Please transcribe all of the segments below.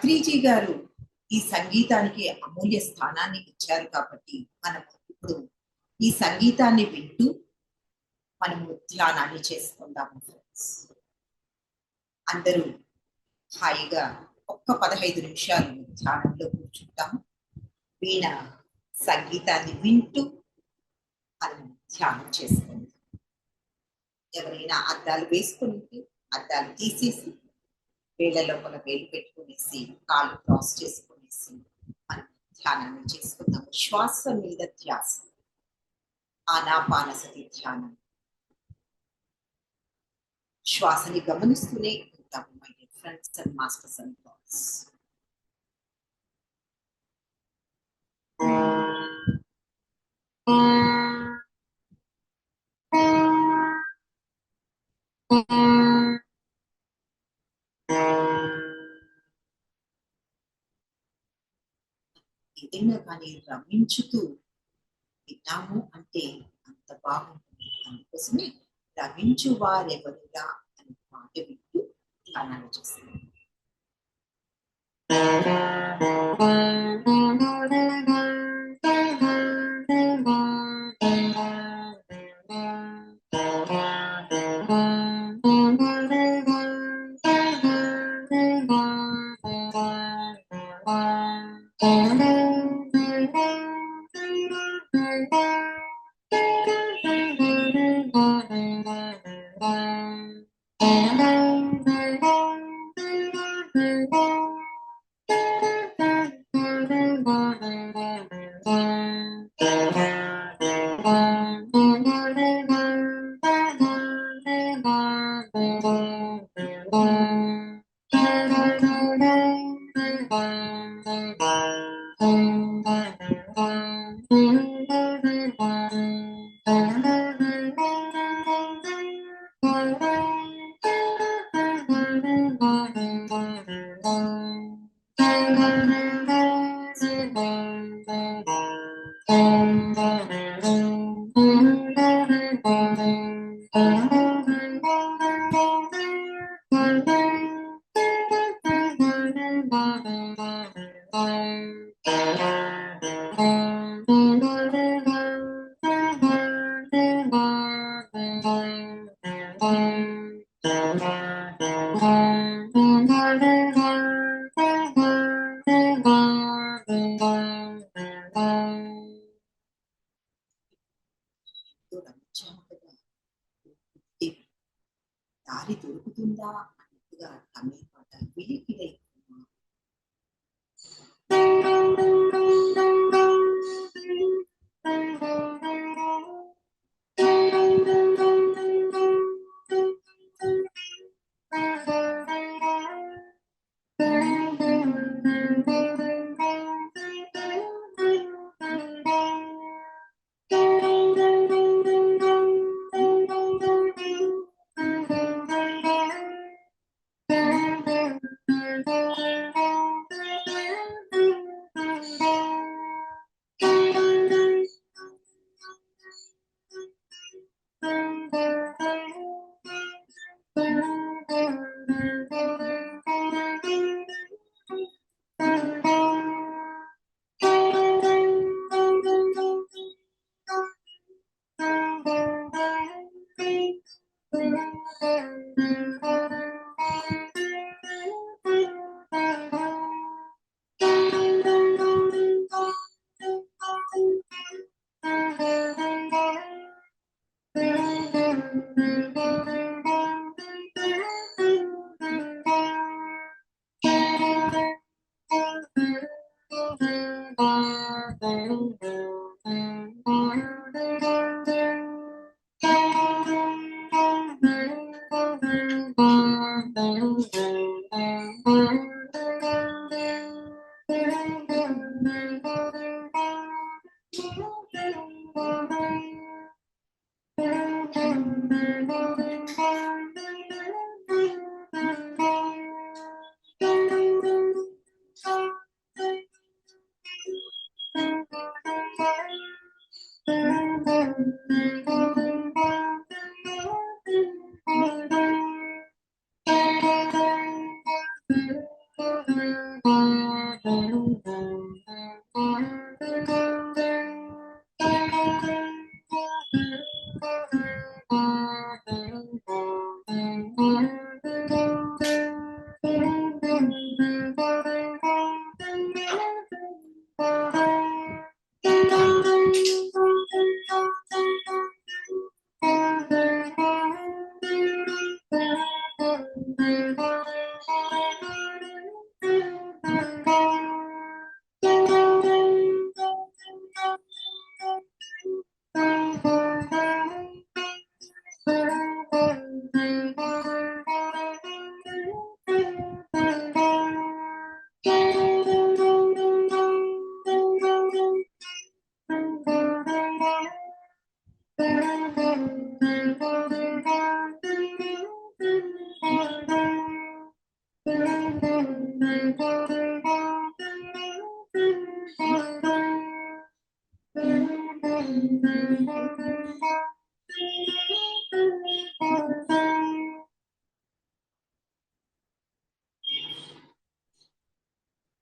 అత్రిజీ గారు ఈ సంగీతానికి అమూల్య స్థానాన్ని ఇచ్చారు కాబట్టి మనం ఇప్పుడు ఈ సంగీతాన్ని వింటూ మనము ధ్యానాన్ని చేసుకుందాము ఫ్రెండ్స్. అందరూ హాయిగా ఒక్క 15 నిమిషాలు ధ్యానంలో కూర్చుంటాము. వీణ సంగీతాన్ని వింటూ మనం ధ్యానం చేసుకుందాం. ఎవరైనా అద్దాలు వేసుకుంటే అద్దాలు తీసేసి వేళ్ళ లోపల వేలు పెట్టుకునేసి కాళ్ళు క్రాస్ చేసుకునేసి మనం ధ్యానాన్ని చేసుకుందాము. శ్వాస మీద ధ్యాస, ఆనాపానసతి ధ్యానం. శ్వాసని గమనిస్తూనే ఉంటాము my dear friends and masters and boys. ఏదైనా కానీ రమించుతూ విన్నాము అంటే అంత బాగుంటుంది. అందుకోసమే రమించు వారెవరుగా అనే మాట వింటూ ధ్యానాన్ని చేస్తున్నాం. దారి దొరుకుతుందా అన్నట్టుగా తమిళ పాట విలికిలై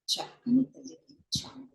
చక్కని తల్లికి చాలు.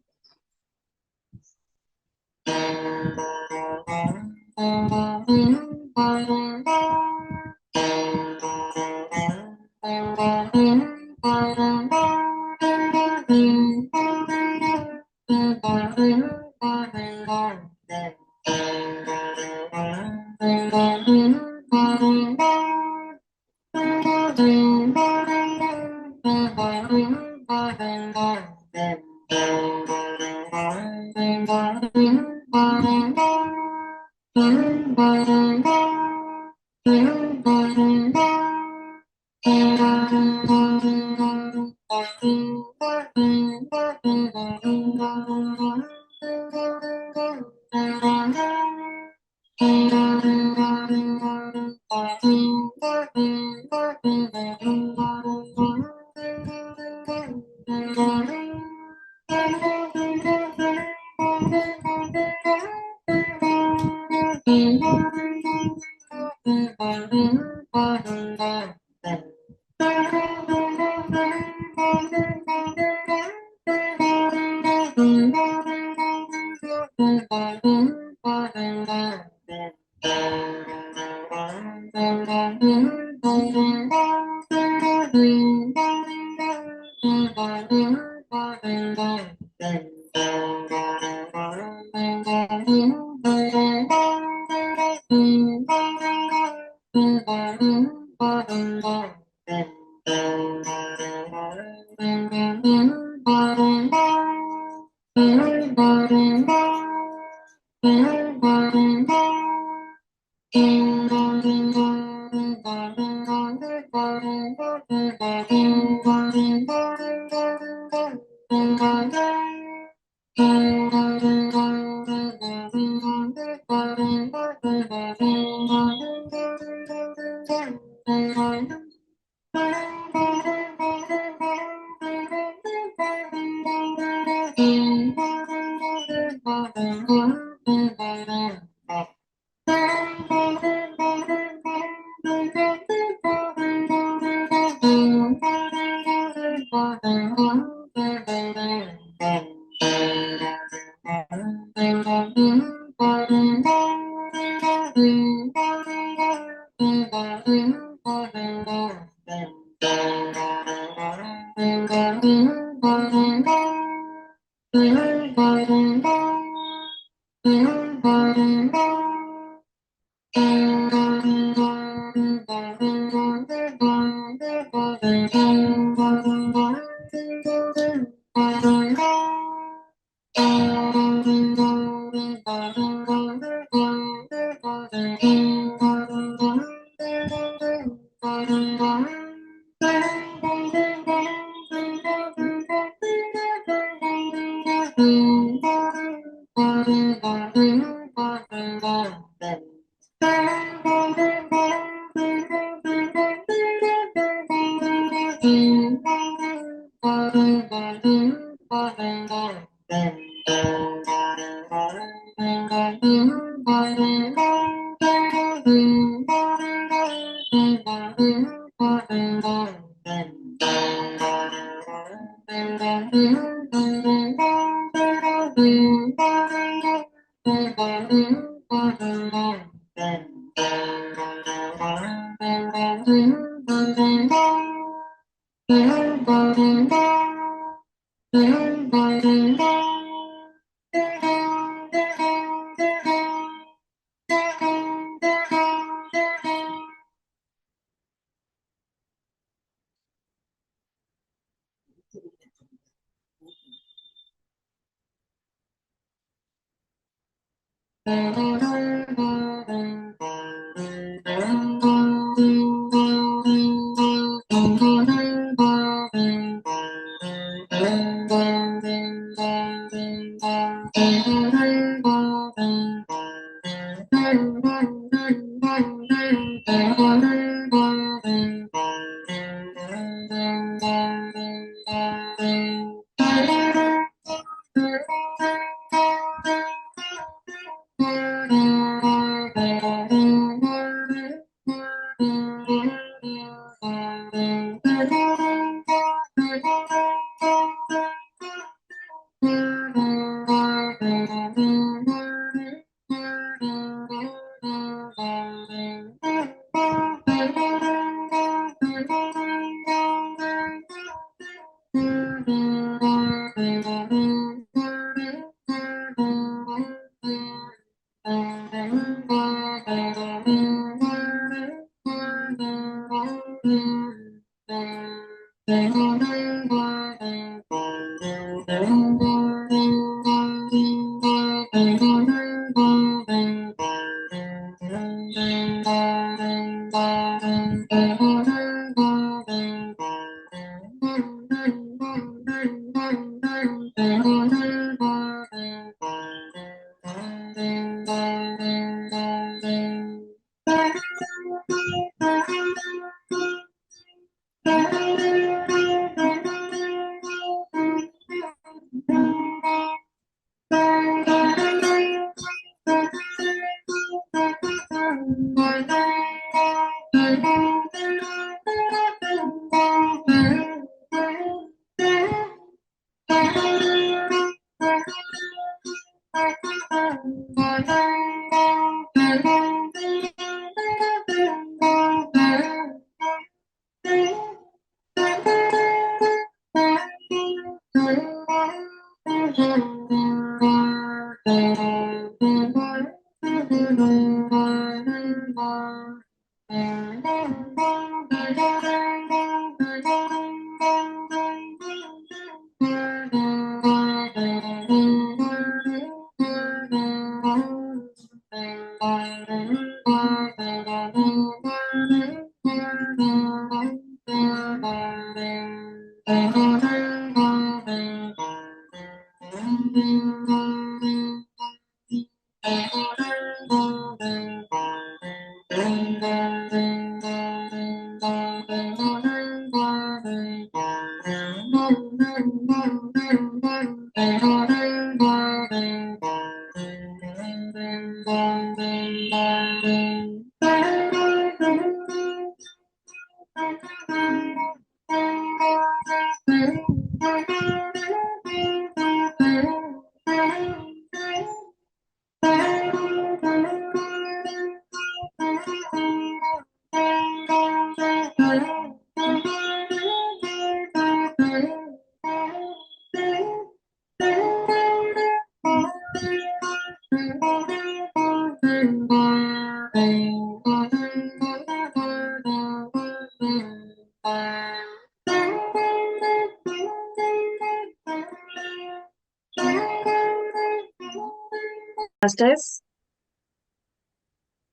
మాస్టర్స్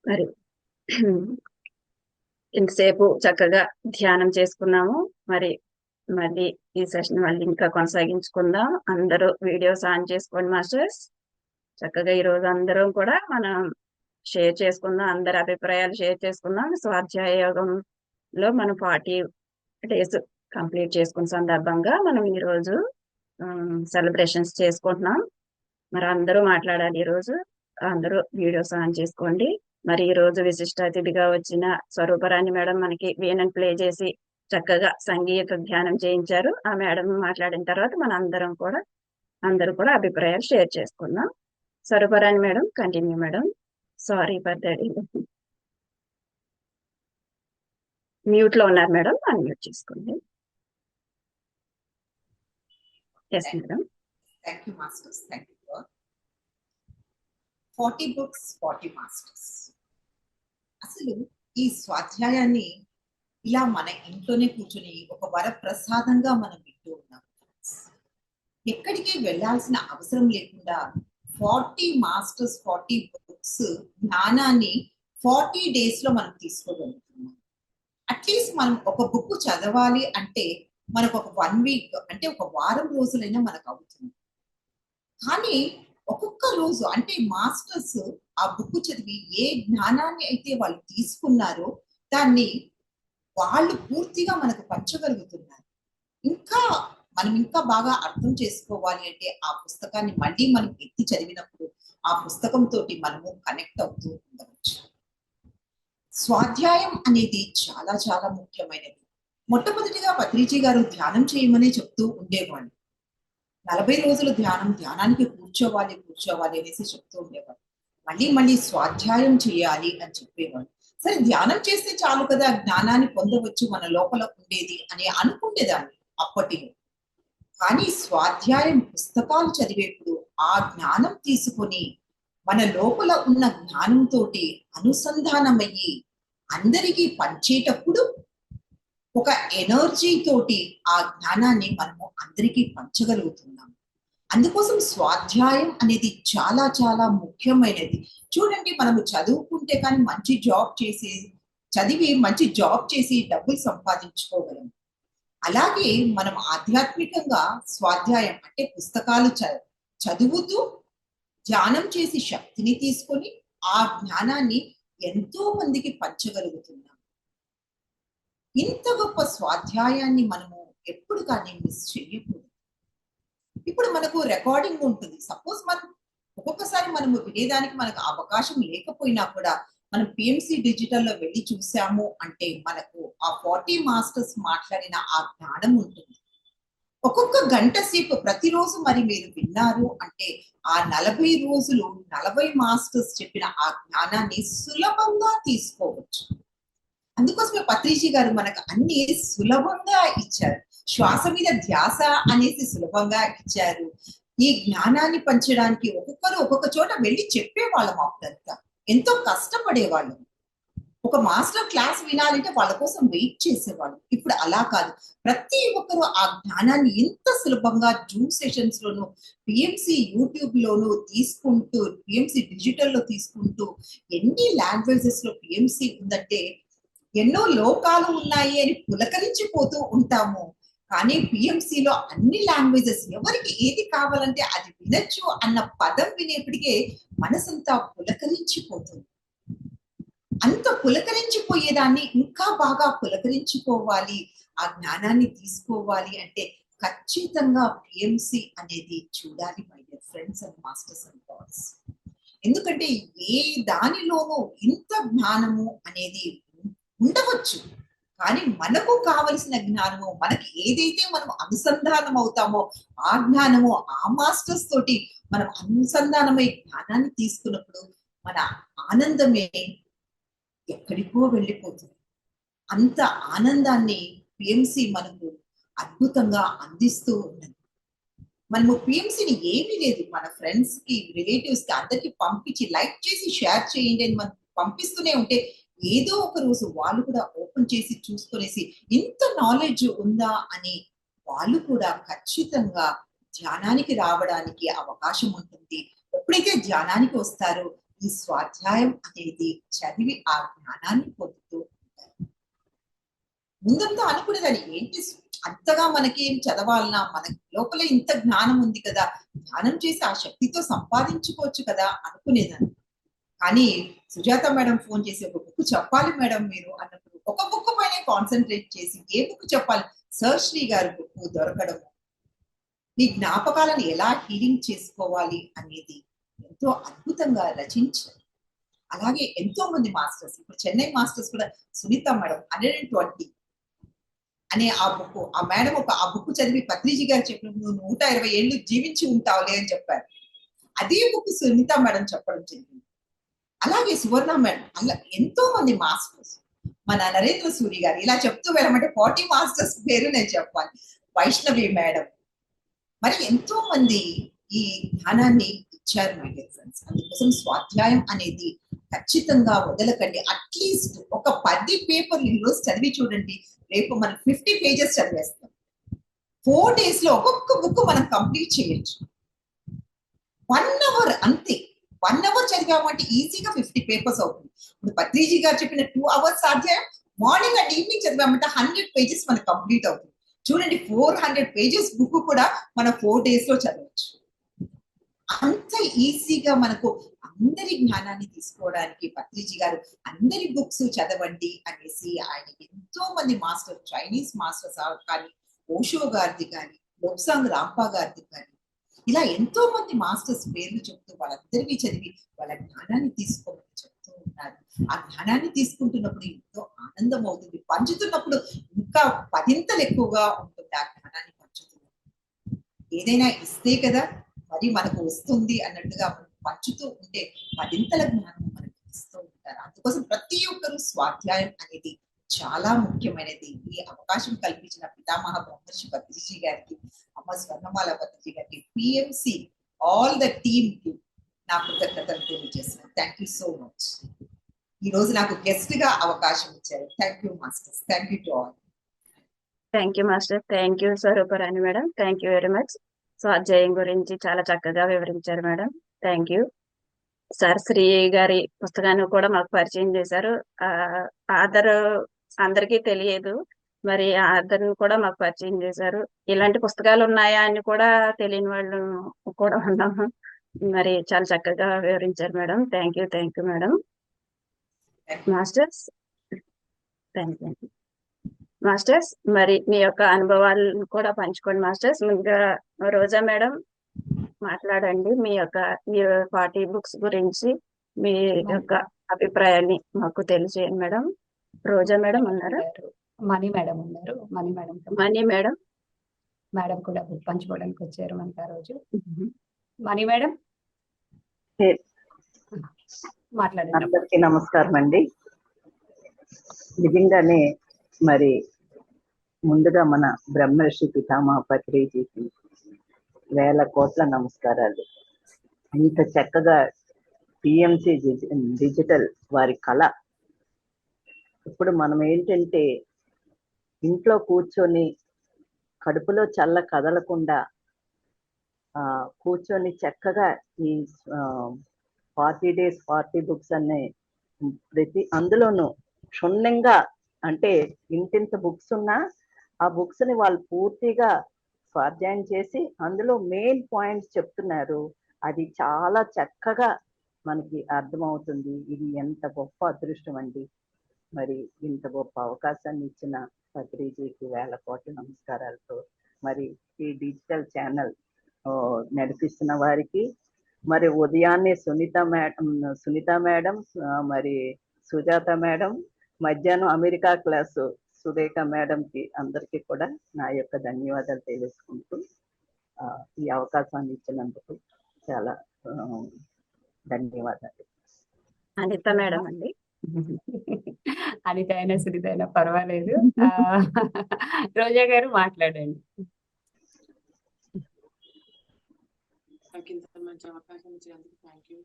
మరి ఇంతసేపు చక్కగా ధ్యానం చేసుకున్నాము. మరి మళ్ళీ ఈ సెషన్ మళ్ళీ ఇంకా కొనసాగించుకుందాం. అందరూ వీడియోస్ ఆన్ చేసుకోండి మాస్టర్స్. చక్కగా ఈ రోజు అందరం కూడా మనం షేర్ చేసుకుందాం, అందరి అభిప్రాయాలు షేర్ చేసుకుందాం. స్వాధ్యాయ యోగంలో మనం 40 days కంప్లీట్ చేసుకున్న సందర్భంగా మనం ఈ రోజు సెలబ్రేషన్స్ చేసుకుంటున్నాం. మరి అందరూ మాట్లాడాలి. ఈ రోజు అందరూ వీడియోస్ ఆన్ చేసుకోండి. మరి ఈ రోజు విశిష్ట అతిథిగా వచ్చిన స్వరూపరాణి మేడం మనకి వీణను ప్లే చేసి చక్కగా సంగీత ధ్యానం చేయించారు. ఆ మేడం మాట్లాడిన తర్వాత మన అందరూ కూడా అభిప్రాయాలు షేర్ చేసుకుందాం. Swarooparani madam, continue madam. Sorry for that. Mute లో ఉన్నారు మేడం, అన్మ్యూట్ చేసుకోండి. Yes madam. Thank you, masters. Thank you for 40 books, 40 masters. అసలు ఈ స్వాధ్యాయాన్ని ఇలా మన ఇంట్లోనే కూర్చొని ఒక వరప్రసాదంగా మనం వింటూ ఉన్నాం. ఎక్కడికి వెళ్ళాల్సిన అవసరం లేకుండా 40 మాస్టర్స్ 40 బుక్స్ జ్ఞానాన్ని 40 days లో మనం తీసుకోగలుగుతున్నాం. అట్లీస్ట్ మనం ఒక బుక్ చదవాలి అంటే మనకు ఒక 1 week అంటే ఒక వారం రోజులైనా మనకు అవుతుంది. కానీ ఒక్కొక్క రోజు అంటే మాస్టర్స్ ఆ బుక్ చదివి ఏ జ్ఞానాన్ని అయితే వాళ్ళు తీసుకున్నారో దాన్ని వాళ్ళు పూర్తిగా మనకు పంచగలుగుతున్నారు. మనం ఇంకా బాగా అర్థం చేసుకోవాలి అంటే ఆ పుస్తకాన్ని మళ్ళీ మనం ఎత్తి చదివినప్పుడు ఆ పుస్తకంతో మనము కనెక్ట్ అవుతూ ఉండవచ్చు. స్వాధ్యాయం అనేది చాలా చాలా ముఖ్యమైనది. మొట్టమొదటిగా పత్రిజీ గారు ధ్యానం చేయమని చెప్తూ ఉండేవాళ్ళు. 40 రోజులు ధ్యానానికి కూర్చోవాలి అనేసి చెప్తూ ఉండేవాళ్ళు. మళ్ళీ మళ్ళీ స్వాధ్యాయం చేయాలి అని చెప్పేవాళ్ళు. సరే ధ్యానం చేస్తే చాలు కదా జ్ఞానాన్ని పొందవచ్చు మన లోపల ఉండేది అని అనుకునేదాన్ని అప్పటిలో. కానీ స్వాధ్యాయం పుస్తకాలు చదివేప్పుడు ఆ జ్ఞానం తీసుకొని మన లోపల ఉన్న జ్ఞానంతోటి అనుసంధానమయ్యి అందరికీ పంచేటప్పుడు ఒక ఎనర్జీ తోటి ఆ జ్ఞానాన్ని మనము అందరికీ పంచగలుగుతున్నాం. అందుకోసం స్వాధ్యాయం అనేది చాలా చాలా ముఖ్యమైనది. చూడండి మనము చదువుకుంటే కానీ చదివి మంచి జాబ్ చేసి డబ్బులు సంపాదించుకోగలం. అలాగే మనం ఆధ్యాత్మికంగా స్వాధ్యాయం అంటే పుస్తకాలు చదువుతూ ధ్యానం చేసి శక్తిని తీసుకొని ఆ జ్ఞానాన్ని ఎంతో మందికి పంచగలుగుతున్నాం. ఇంత గొప్ప స్వాధ్యాయాన్ని మనము ఎప్పుడు కానీ మిస్ చేయకూడదు. ఇప్పుడు మనకు రికార్డింగ్ ఉంటుంది. సపోజ్ మనం ఒక్కొక్కసారి మనము వినేదానికి మనకు అవకాశం లేకపోయినా కూడా మనం పిఎంసి డిజిటల్లో వెళ్ళి చూసాము అంటే మనకు ఆ 40 మాస్టర్స్ మాట్లాడిన ఆ జ్ఞానం ఉంటుంది. ఒక్కొక్క గంట సేపు ప్రతిరోజు మరి మీరు విన్నారు అంటే ఆ 40 రోజులు 40 మాస్టర్స్ చెప్పిన ఆ జ్ఞానాన్ని సులభంగా తీసుకోవచ్చు. అందుకోసమే పత్రిజీ గారు మనకు అన్ని సులభంగా ఇచ్చారు. శ్వాస మీద ధ్యాస అనేసి సులభంగా ఇచ్చారు. ఈ జ్ఞానాన్ని పంచడానికి ఒక్కొక్కరు ఒక్కొక్క చోట వెళ్ళి చెప్పేవాళ్ళం. అప్పుడంతా ఎంతో కష్టపడేవాళ్ళం. ఒక మాస్టర్ క్లాస్ వినాలంటే వాళ్ళ కోసం వెయిట్ చేసేవాళ్ళు. ఇప్పుడు అలా కాదు. ప్రతి ఒక్కరు ఆ జ్ఞానాన్ని ఎంత సులభంగా జూమ్ సెషన్స్ లోను పిఎంసి యూట్యూబ్ లోను తీసుకుంటూ పిఎంసి డిజిటల్ లో తీసుకుంటూ ఎన్ని లాంగ్వేజెస్ లో పిఎంసి ఉందంటే ఎన్నో లోకాలు ఉన్నాయి అని పులకరించిపోతూ ఉంటాము. కానీ పిఎంసిలో అన్ని లాంగ్వేజెస్ ఎవరికి ఏది కావాలంటే అది వినొచ్చు అన్న పదం వినేప్పటికే మనసంతా పులకరించిపోతుంది. అంత పులకరించిపోయేదాన్ని ఇంకా బాగా పులకరించుకోవాలి, ఆ జ్ఞానాన్ని తీసుకోవాలి అంటే ఖచ్చితంగా పిఎంసి అనేది చూడాలి my dear friends and masters and gods. ఎందుకంటే ఏ దానిలోనూ ఇంత జ్ఞానము అనేది ఉండవచ్చు. కానీ మనకు కావలసిన జ్ఞానము మనకి ఏదైతే మనం అనుసంధానం అవుతామో ఆ జ్ఞానము ఆ మాస్టర్స్ తోటి మనం అనుసంధానమై జ్ఞానాన్ని తీసుకున్నప్పుడు మన ఆనందమే ఎక్కడికో వెళ్ళిపోతుంది. అంత ఆనందాన్ని పిఎంసి మనకు అద్భుతంగా అందిస్తూ ఉన్నది. మనము పిఎంసిని ఏమీ లేదు మన ఫ్రెండ్స్ కి రిలేటివ్స్ కి అందరికి పంపించి లైక్ చేసి షేర్ చేయండి అని మనం పంపిస్తూనే ఉంటే ఏదో ఒక రోజు వాళ్ళు కూడా ఓపెన్ చేసి చూసుకునేసి ఇంత నాలెడ్జ్ ఉందా అని వాళ్ళు కూడా ఖచ్చితంగా ధ్యానానికి రావడానికి అవకాశం ఉంటుంది. ఎప్పుడైతే ధ్యానానికి వస్తారో ఈ స్వాధ్యాయం అనేది చదివి ఆ జ్ఞానాన్ని పొందుతూ ఉంటారు. ముందంతా అనుకునేదాన్ని ఏంటి అంతగా మనకి ఏం చదవాలన్నా మన లోపల ఇంత జ్ఞానం ఉంది కదా ధ్యానం చేసి ఆ శక్తితో సంపాదించుకోవచ్చు కదా అనుకునేదాన్ని. కానీ సుజాత మేడం ఫోన్ చేసి ఒక బుక్ చెప్పాలి మేడం మీరు అన్నప్పుడు ఒక బుక్ పైనే కాన్సన్ట్రేట్ చేసి ఏ బుక్ చెప్పాలి సర్ శ్రీ గారి బుక్ దొరకడము మీ జ్ఞాపకాలను ఎలా హీలింగ్ చేసుకోవాలి అనేది ఎంతో అద్భుతంగా రచించారు. అలాగే ఎంతో మంది మాస్టర్స్ ఇప్పుడు చెన్నై మాస్టర్స్ కూడా సునీత మేడం 120 అనే ఆ బుక్ ఆ మేడం ఆ బుక్ చదివి పత్రిజీ గారు చెప్పినప్పుడు 120 ఏళ్ళు జీవించి ఉంటావులే అని చెప్పారు. అదే బుక్ సునీత మేడం చెప్పడం జరిగింది. అలాగే సువర్ణ మేడం అలా ఎంతో మంది మాస్టర్స్ మన నరేంద్ర సూరి గారు ఇలా చెప్తూ వెళ్ళమంటే 40 మాస్టర్స్ పేరు నేను చెప్పాలి. వైష్ణవి మేడం మరి ఎంతో మంది ఈ జ్ఞానాన్ని ఇచ్చారు మై డియర్ ఫ్రెండ్స్. అందుకోసం స్వాధ్యాయం అనేది ఖచ్చితంగా వదలకండి. అట్లీస్ట్ ఒక 10 పేపర్లు ఈరోజు చదివి చూడండి. రేపు మనం 50 పేజెస్ చదివేస్తాం. 4 days లో ఒక్కొక్క బుక్ మనం కంప్లీట్ చేయొచ్చు. 1 hour అంతే. 1 hour చదివామంటే ఈజీగా 50 పేపర్స్ అవుతుంది. ఇప్పుడు పత్రిజీ గారు చెప్పిన 2 hours స్వాధ్యాయం మార్నింగ్ అండ్ ఈవినింగ్ చదివామంటే 100 పేజెస్ మనకు కంప్లీట్ అవుతుంది. చూడండి 400 పేజెస్ బుక్ కూడా మనం 4 days లో చదవచ్చు. అంత ఈజీగా మనకు అందరి జ్ఞానాన్ని తీసుకోవడానికి పత్రిజీ గారు అందరి బుక్స్ చదవండి అనేసి ఆయన ఎంతో మంది మాస్టర్ చైనీస్ మాస్టర్స్ కానీ ఓషో గారిది కానీ లోక్సాంగ్ రాంపా గారిది కానీ ఇలా ఎంతో మంది మాస్టర్స్ పేర్లు చెప్తూ వాళ్ళందరికీ చదివి వాళ్ళ జ్ఞానాన్ని తీసుకోమని చెప్తూ ఉన్నారు. ఆ జ్ఞానాన్ని తీసుకుంటున్నప్పుడు ఎంతో ఆనందం అవుతుంది, పంచుతున్నప్పుడు ఇంకా పదింతలు ఎక్కువగా ఉంటుంది ఆ జ్ఞానాన్ని పంచుతున్నప్పుడు. ఏదైనా ఇస్తే కదా మరి మనకు వస్తుంది అన్నట్టుగా మనం పంచుతూ ఉంటే పదింతల జ్ఞానం మనకి ఇస్తూ ఉంటారు. అందుకోసం ప్రతి ఒక్కరూ స్వాధ్యాయం అనేది చాలా ముఖ్యమైనది. ఈ అవకాశం కల్పించిన పితామహ బ్రహ్మర్షి పత్రిజీ గారికి, అమ్మ స్వర్ణమాల పత్రిజీ గారికి, పిఎంసి ఆల్ ద టీమ్ కి నా కృతజ్ఞతలు తెలియజేస్తున్నాను. Thank you so much. ఈ రోజు నాకు గెస్ట్ గా అవకాశం ఇచ్చారు. Thank you masters. Thank you to all. Thank you master. Thank you Swaruparani madam. Thank you very much. స్వాధ్యాయం గురించి చాలా చక్కగా వివరించారు madam. Thank you sir. Shri గారి పుస్తకాన్ని కూడా మాకు పరిచయం చేశారు. ఆథర్ అందరికీ తెలియదు, మరి ఆథర్ కూడా మాకు పరిచయం చేశారు. ఇలాంటి పుస్తకాలు ఉన్నాయా అని కూడా తెలియని వాళ్ళు కూడా ఉన్నాము. మరి చాలా చక్కగా వివరించారు madam. Thank you madam. Masters thank you masters. మరి మీ యొక్క అనుభవాలను కూడా పంచుకోండి మాస్టర్స్. ముందుగా రోజా మేడం మాట్లాడండి. మీ యొక్క 40 బుక్స్ గురించి మీ యొక్క అభిప్రాయాన్ని మాకు తెలియజేయండి మేడం. రోజా మేడం ఉన్నారు, మణి మేడం ఉన్నారు. మణి మేడం మేడం కూడా బుక్ పంచుకోవడానికి వచ్చారు మనకి ఆ రోజు. మణి మేడం మాట్లాడండి. అందరికీ నమస్కారం అండి. నిజంగానే మరి ముందుగా మన బ్రహ్మర్షి పితామహ పత్రిజీకి వేల కోట్ల నమస్కారాలు. ఇంత చక్కగా పిఎంసి డిజిటల్ వారి కళ. ఇప్పుడు మనం ఏంటంటే ఇంట్లో కూర్చొని కడుపులో చల్ల కదలకుండా కూర్చొని చక్కగా ఈ 40 days 40 books అనే అందులోనూ క్షుణ్ణంగా, అంటే ఇంతింత బుక్స్ ఉన్నా ఆ బుక్స్ ని వాళ్ళు పూర్తిగా స్వాధ్యాయం చేసి అందులో మెయిన్ పాయింట్స్ చెప్తున్నారు. అది చాలా చక్కగా మనకి అర్థమవుతుంది. ఇది ఎంత గొప్ప అదృష్టం అండి. మరి ఇంత గొప్ప అవకాశాన్ని ఇచ్చిన పత్రిజీకి వేల కోట్ల నమస్కారాలతో, మరి ఈ డిజిటల్ ఛానల్ నడిపిస్తున్న వారికి, మరి ఉదయాన్నే సునీత మేడం, మరి సుజాత మేడం, మధ్యాహ్నం అమెరికా క్లాసు సురేఖ మేడంకి అందరికీ కూడా నా యొక్క ధన్యవాదాలు తెలియజేసుకుంటూ ఈ అవకాశాన్ని ఇచ్చినందుకు చాలా ధన్యవాదాలు. అనిత మేడం అండి. అనిత అయినా సునీత అయినా పర్వాలేదు. రోజా గారు మాట్లాడండి. నాకు ఇంత మంచి అవకాశం ఇచ్చినందుకు థ్యాంక్ యూ.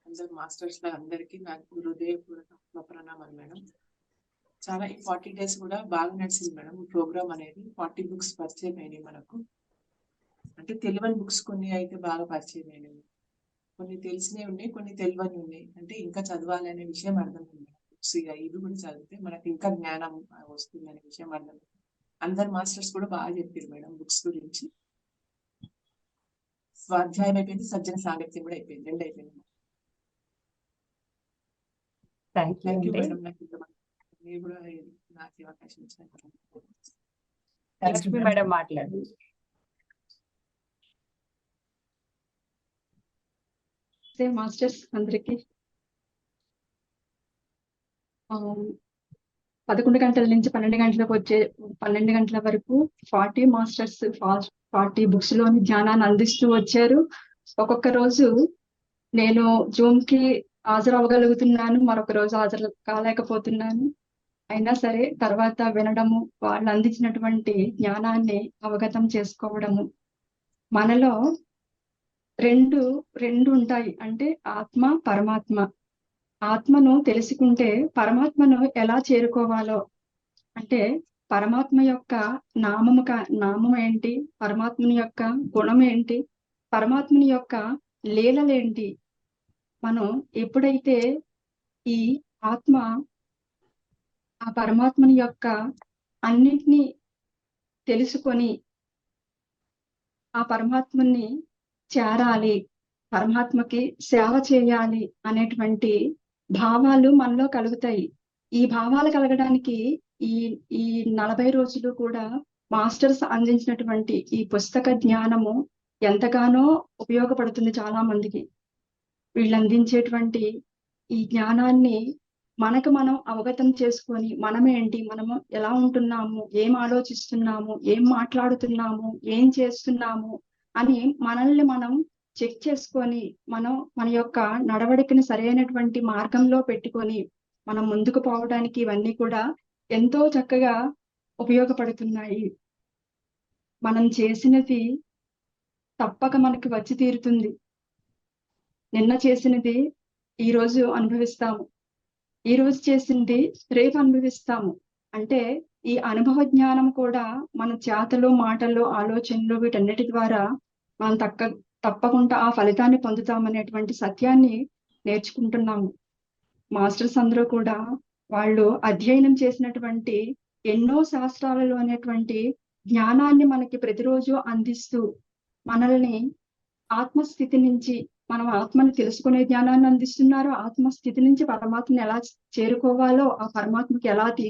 అందరు మాస్టర్స్ అందరికీ నాకు హృదయపూర్వక ప్రణామాలు మేడం. చాలా ఈ 40 days కూడా బాగా నడిచింది మేడం. ప్రోగ్రామ్ అనేది 40 books పరిచయం అయినాయి మనకు. అంటే తెలియని బుక్స్ కొన్ని అయితే బాగా పరిచయం అయినాయి, కొన్ని తెలిసినవి ఉన్నాయి, కొన్ని తెలియని ఉన్నాయి. అంటే ఇంకా చదవాలి అనే విషయం అర్థమైంది. బుక్స్ ఇది కూడా చదివితే మనకి ఇంకా జ్ఞానం వస్తుంది అనే విషయం అర్థమైంది. అందరు మాస్టర్స్ కూడా బాగా చెప్పారు మేడం బుక్స్ గురించి. స్వాధ్యాయం అయిపోయింది, సజ్జన సాంగత్యం కూడా అయిపోయింది, 2 అయిపోయింది. Thank you madam. నాకు మీరు కూడా నాకు అవకాశం ఇచ్చినందుకు. లక్ష్మి మేడం మాట్లాడండి. మాస్టర్స్ అందరికి 11 గంటల నుంచి 12 గంటలకు 12 గంటల వరకు 40 మాస్టర్స్ 40 బుక్స్ లోని జ్ఞానాన్ని అందిస్తూ వచ్చారు. ఒక్కొక్క రోజు నేను జూమ్ కి హాజరు అవ్వగలుగుతున్నాను, మరొక రోజు హాజరు కాలేకపోతున్నాను. అయినా సరే తర్వాత వినడము, వాళ్ళు అందించినటువంటి జ్ఞానాన్ని అవగతం చేసుకోవడము. మనలో రెండు ఉంటాయి, అంటే ఆత్మ పరమాత్మ. ఆత్మను తెలుసుకుంటే పరమాత్మను ఎలా చేరుకోవాలో, అంటే పరమాత్మ యొక్క నామం ఏంటి, పరమాత్మని యొక్క గుణం ఏంటి, పరమాత్మని యొక్క లీలలేంటి. మనం ఎప్పుడైతే ఈ ఆత్మ ఆ పరమాత్మని యొక్క అన్నింటినీ తెలుసుకొని ఆ పరమాత్మని చేరాలి, పరమాత్మకి సేవ చేయాలి అనేటువంటి భావాలు మనలో కలుగుతాయి. ఈ భావాలు కలగడానికి ఈ 40 రోజులు కూడా మాస్టర్స్ అందించినటువంటి ఈ పుస్తక జ్ఞానము ఎంతగానో ఉపయోగపడుతుంది చాలా మందికి. వీళ్ళు అందించేటువంటి ఈ జ్ఞానాన్ని మనకు మనం అవగతం చేసుకొని మనమేంటి, మనము ఎలా ఉంటున్నాము, ఏం ఆలోచిస్తున్నాము, ఏం మాట్లాడుతున్నాము, ఏం చేస్తున్నాము అని మనల్ని మనం చెక్ చేసుకొని మన యొక్క నడవడికని సరైనటువంటి మార్గంలో పెట్టుకొని మనం ముందుకు పోవడానికి ఇవన్నీ కూడా ఎంతో చక్కగా ఉపయోగపడుతున్నాయి. మనం చేసినది తప్పక మనకి వచ్చి తీరుతుంది. నిన్న చేసినది ఈ రోజు అనుభవిస్తాము, ఈ రోజు చేసింది రేపు అనుభవిస్తాము. అంటే ఈ అనుభవ జ్ఞానం కూడా మన చేతలు, మాటలు, ఆలోచనలు వీటన్నిటి ద్వారా మనం తప్పకుండా ఆ ఫలితాన్ని పొందుతామనేటువంటి సత్యాన్ని నేర్చుకుంటున్నాము. మాస్టర్స్ అందరూ కూడా వాళ్ళు అధ్యయనం చేసినటువంటి ఎన్నో శాస్త్రాలలో అనేటువంటి జ్ఞానాన్ని మనకి ప్రతిరోజు అందిస్తూ మనల్ని ఆత్మస్థితి నుంచి మనం ఆత్మని తెలుసుకునే జ్ఞానాన్ని అందిస్తున్నారు. ఆత్మస్థితి నుంచి పరమాత్మని ఎలా చేరుకోవాలో, ఆ పరమాత్మకి ఎలాంటి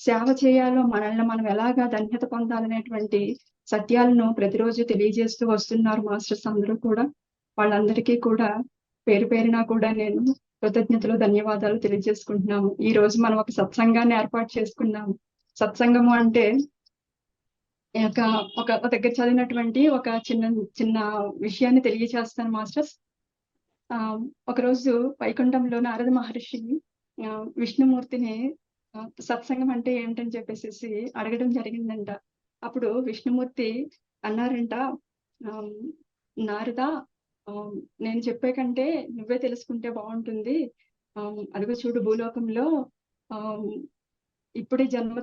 సేవ చేయాలో, మనల్ని మనం ఎలాగా ధన్యత పొందాలనేటువంటి సత్యాలను ప్రతిరోజు తెలియజేస్తూ వస్తున్నారు మాస్టర్స్ అందరూ కూడా. వాళ్ళందరికీ కూడా పేరు పేరున కూడా నేను కృతజ్ఞతలు, ధన్యవాదాలు తెలియజేసుకుంటున్నాము. ఈ రోజు మనం ఒక సత్సంగాన్ని ఏర్పాటు చేసుకున్నాము. సత్సంగము అంటే ఒక దగ్గర చదివినటువంటి ఒక చిన్న విషయాన్ని తెలియజేస్తాను మాస్టర్స్. ఒకరోజు వైకుంఠంలో నారద మహర్షి విష్ణుమూర్తిని సత్సంగం అంటే ఏమిటని చెప్పేసి అడగడం జరిగిందంట. అప్పుడు విష్ణుమూర్తి అన్నారంట, నారద, నేను చెప్పే కంటే నువ్వే తెలుసుకుంటే బాగుంటుంది. అదిగో చూడు, భూలోకంలో ఇప్పుడే జన్మ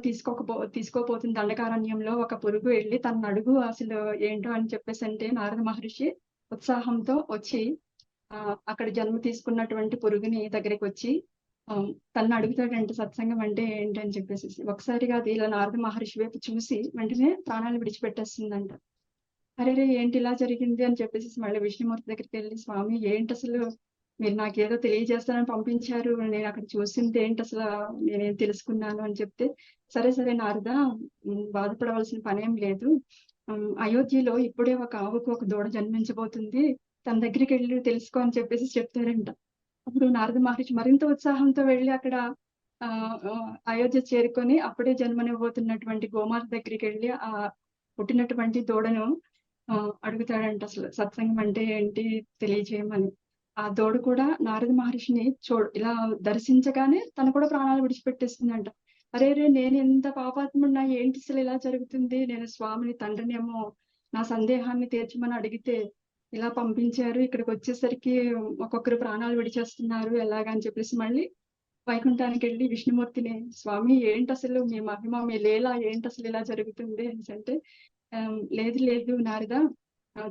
తీసుకోపోతుంది దండకారణ్యంలో ఒక పురుగు వెళ్ళి తన అడుగు అసలు ఏంటో అని చెప్పేసి అంటే నారద మహర్షి ఉత్సాహంతో వచ్చి అక్కడ జన్మ తీసుకున్నటువంటి పురుగుని దగ్గరికి వచ్చి తను అడుగుతాడంటే సత్సంగం అంటే ఏంటని చెప్పేసి. ఒకసారిగా అది ఇలా నారద మహర్షి వైపు చూసి వెంటనే ప్రాణాలు విడిచిపెట్టేస్తుందంట. అరే ఏంటి ఇలా జరిగింది అని చెప్పేసి మళ్ళీ విష్ణుమూర్తి దగ్గరికి వెళ్ళి, స్వామి ఏంటి అసలు, మీరు నాకేదో తెలియజేస్తానని పంపించారు, నేను అక్కడ చూసింది ఏంటి అసలు, నేనేం తెలుసుకున్నాను అని చెప్తే, సరే నారద, బాధపడవలసిన పనేం లేదు. అయోధ్యలో ఇప్పుడే ఒక ఆవుకు ఒక దూడ జన్మించబోతుంది, తన దగ్గరికి వెళ్ళి తెలుసుకో అని చెప్పేసి చెప్తారంట. అప్పుడు నారద మహర్షి మరింత ఉత్సాహంతో వెళ్ళి అక్కడ అయోధ్య చేరుకొని అప్పుడే జన్మనివ్వబోతున్నటువంటి గోమాత దగ్గరికి వెళ్ళి ఆ పుట్టినటువంటి దూడను అడుగుతాడంట, అసలు సత్సంగం అంటే ఏంటి తెలియజేయమని. ఆ దూడ కూడా నారద మహర్షిని ఇలా దర్శించగానే తను కూడా ప్రాణాలు విడిచిపెట్టేస్తుందంట. అరే నేను ఎంత పాపాత్ముడినా, ఏంటి అసలు ఇలా జరుగుతుంది, నేను స్వామిని తండ్రినేమో నా సందేహాన్ని తీర్చమని అడిగితే ఇలా పంపించారు, ఇక్కడికి వచ్చేసరికి ఒక్కొక్కరు ప్రాణాలు విడిచేస్తున్నారు, ఎలాగని చెప్పేసి మళ్ళీ వైకుంఠానికి వెళ్ళి విష్ణుమూర్తిని, స్వామి ఏంటి అసలు మీ మహిమ, మీ లీల ఏంటి అసలు ఇలా జరుగుతుంది అని అంటే, లేదు నారద,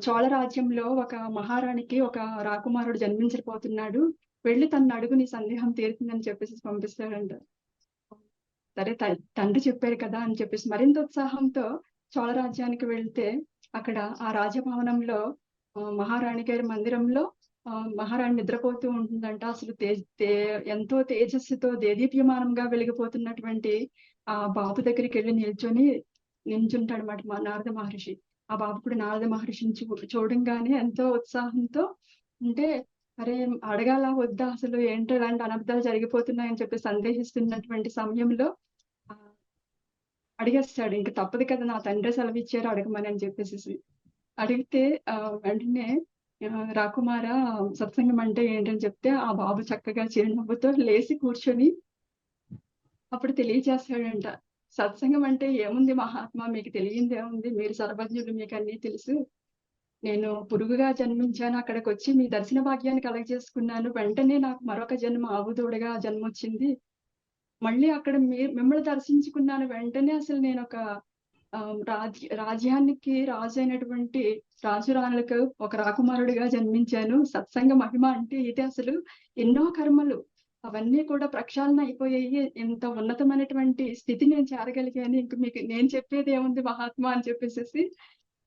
చోళ రాజ్యంలో ఒక మహారాణికి ఒక రాకుమారుడు జన్మించబోతున్నాడు, వెళ్ళి తన అడుగు నీ సందేహం తీరుతుందని చెప్పేసి పంపిస్తాడంట. సరే తండ్రి చెప్పారు కదా అని చెప్పేసి మరింత ఉత్సాహంతో చోళ రాజ్యానికి వెళ్తే అక్కడ ఆ రాజభవనంలో మహారాణి గారి మందిరంలో మహారాణి నిద్రపోతూ ఉంటుందంట. అసలు ఎంతో తేజస్సుతో దేదీప్యమానంగా వెలిగిపోతున్నటువంటి ఆ బాబు దగ్గరికి వెళ్ళి నిల్చుంటాడు అన్నమాట మా నారద మహర్షి. ఆ బాబు కూడా నారద మహర్షిని చూడంగానే ఎంతో ఉత్సాహంతో ఉంటే, అరే అడగాల వద్దా, అసలు ఏంటో ఇలాంటి అనర్థాలు జరిగిపోతున్నాయని చెప్పి సందేహిస్తున్నటువంటి సమయంలో అడిగేస్తాడు. ఇంక తప్పదు కదా, నా తండ్రి సెలవిచ్చారు అడగమని అని చెప్పేసి. అడిగితే వెంటనే రాకుమార, సత్సంగం అంటే ఏంటని చెప్తే ఆ బాబు చక్కగా చిరునవ్వుతో లేచి కూర్చొని అప్పుడు తెలియజేస్తాడంట, సత్సంగం అంటే ఏముంది మహాత్మా, మీకు తెలియంది ఏముంది, మీరు సర్వజ్ఞులు, మీకు అన్నీ తెలుసు. నేను పురుగుగా జన్మించాను, అక్కడికి వచ్చి మీ దర్శన భాగ్యాన్ని కలగజేసుకున్నాను, వెంటనే నాకు మరొక జన్మ ఆవుదూడగా జన్మ వచ్చింది, మళ్ళీ అక్కడ మిమ్మల్ని దర్శించుకున్నాను, వెంటనే అసలు నేను ఒక రాజ్యానికి రాజు అయినటువంటి రాజురాణులకు ఒక రాకుమారుడిగా జన్మించాను. సత్సంగ మహిమ అంటే ఇది, అసలు ఎన్నో కర్మలు అవన్నీ కూడా ప్రక్షాళన అయిపోయాయి, ఇంత ఉన్నతమైనటువంటి స్థితి నేను చేరగలిగాను, ఇంక మీకు నేను చెప్పేది ఏముంది మహాత్మా అని చెప్పేసి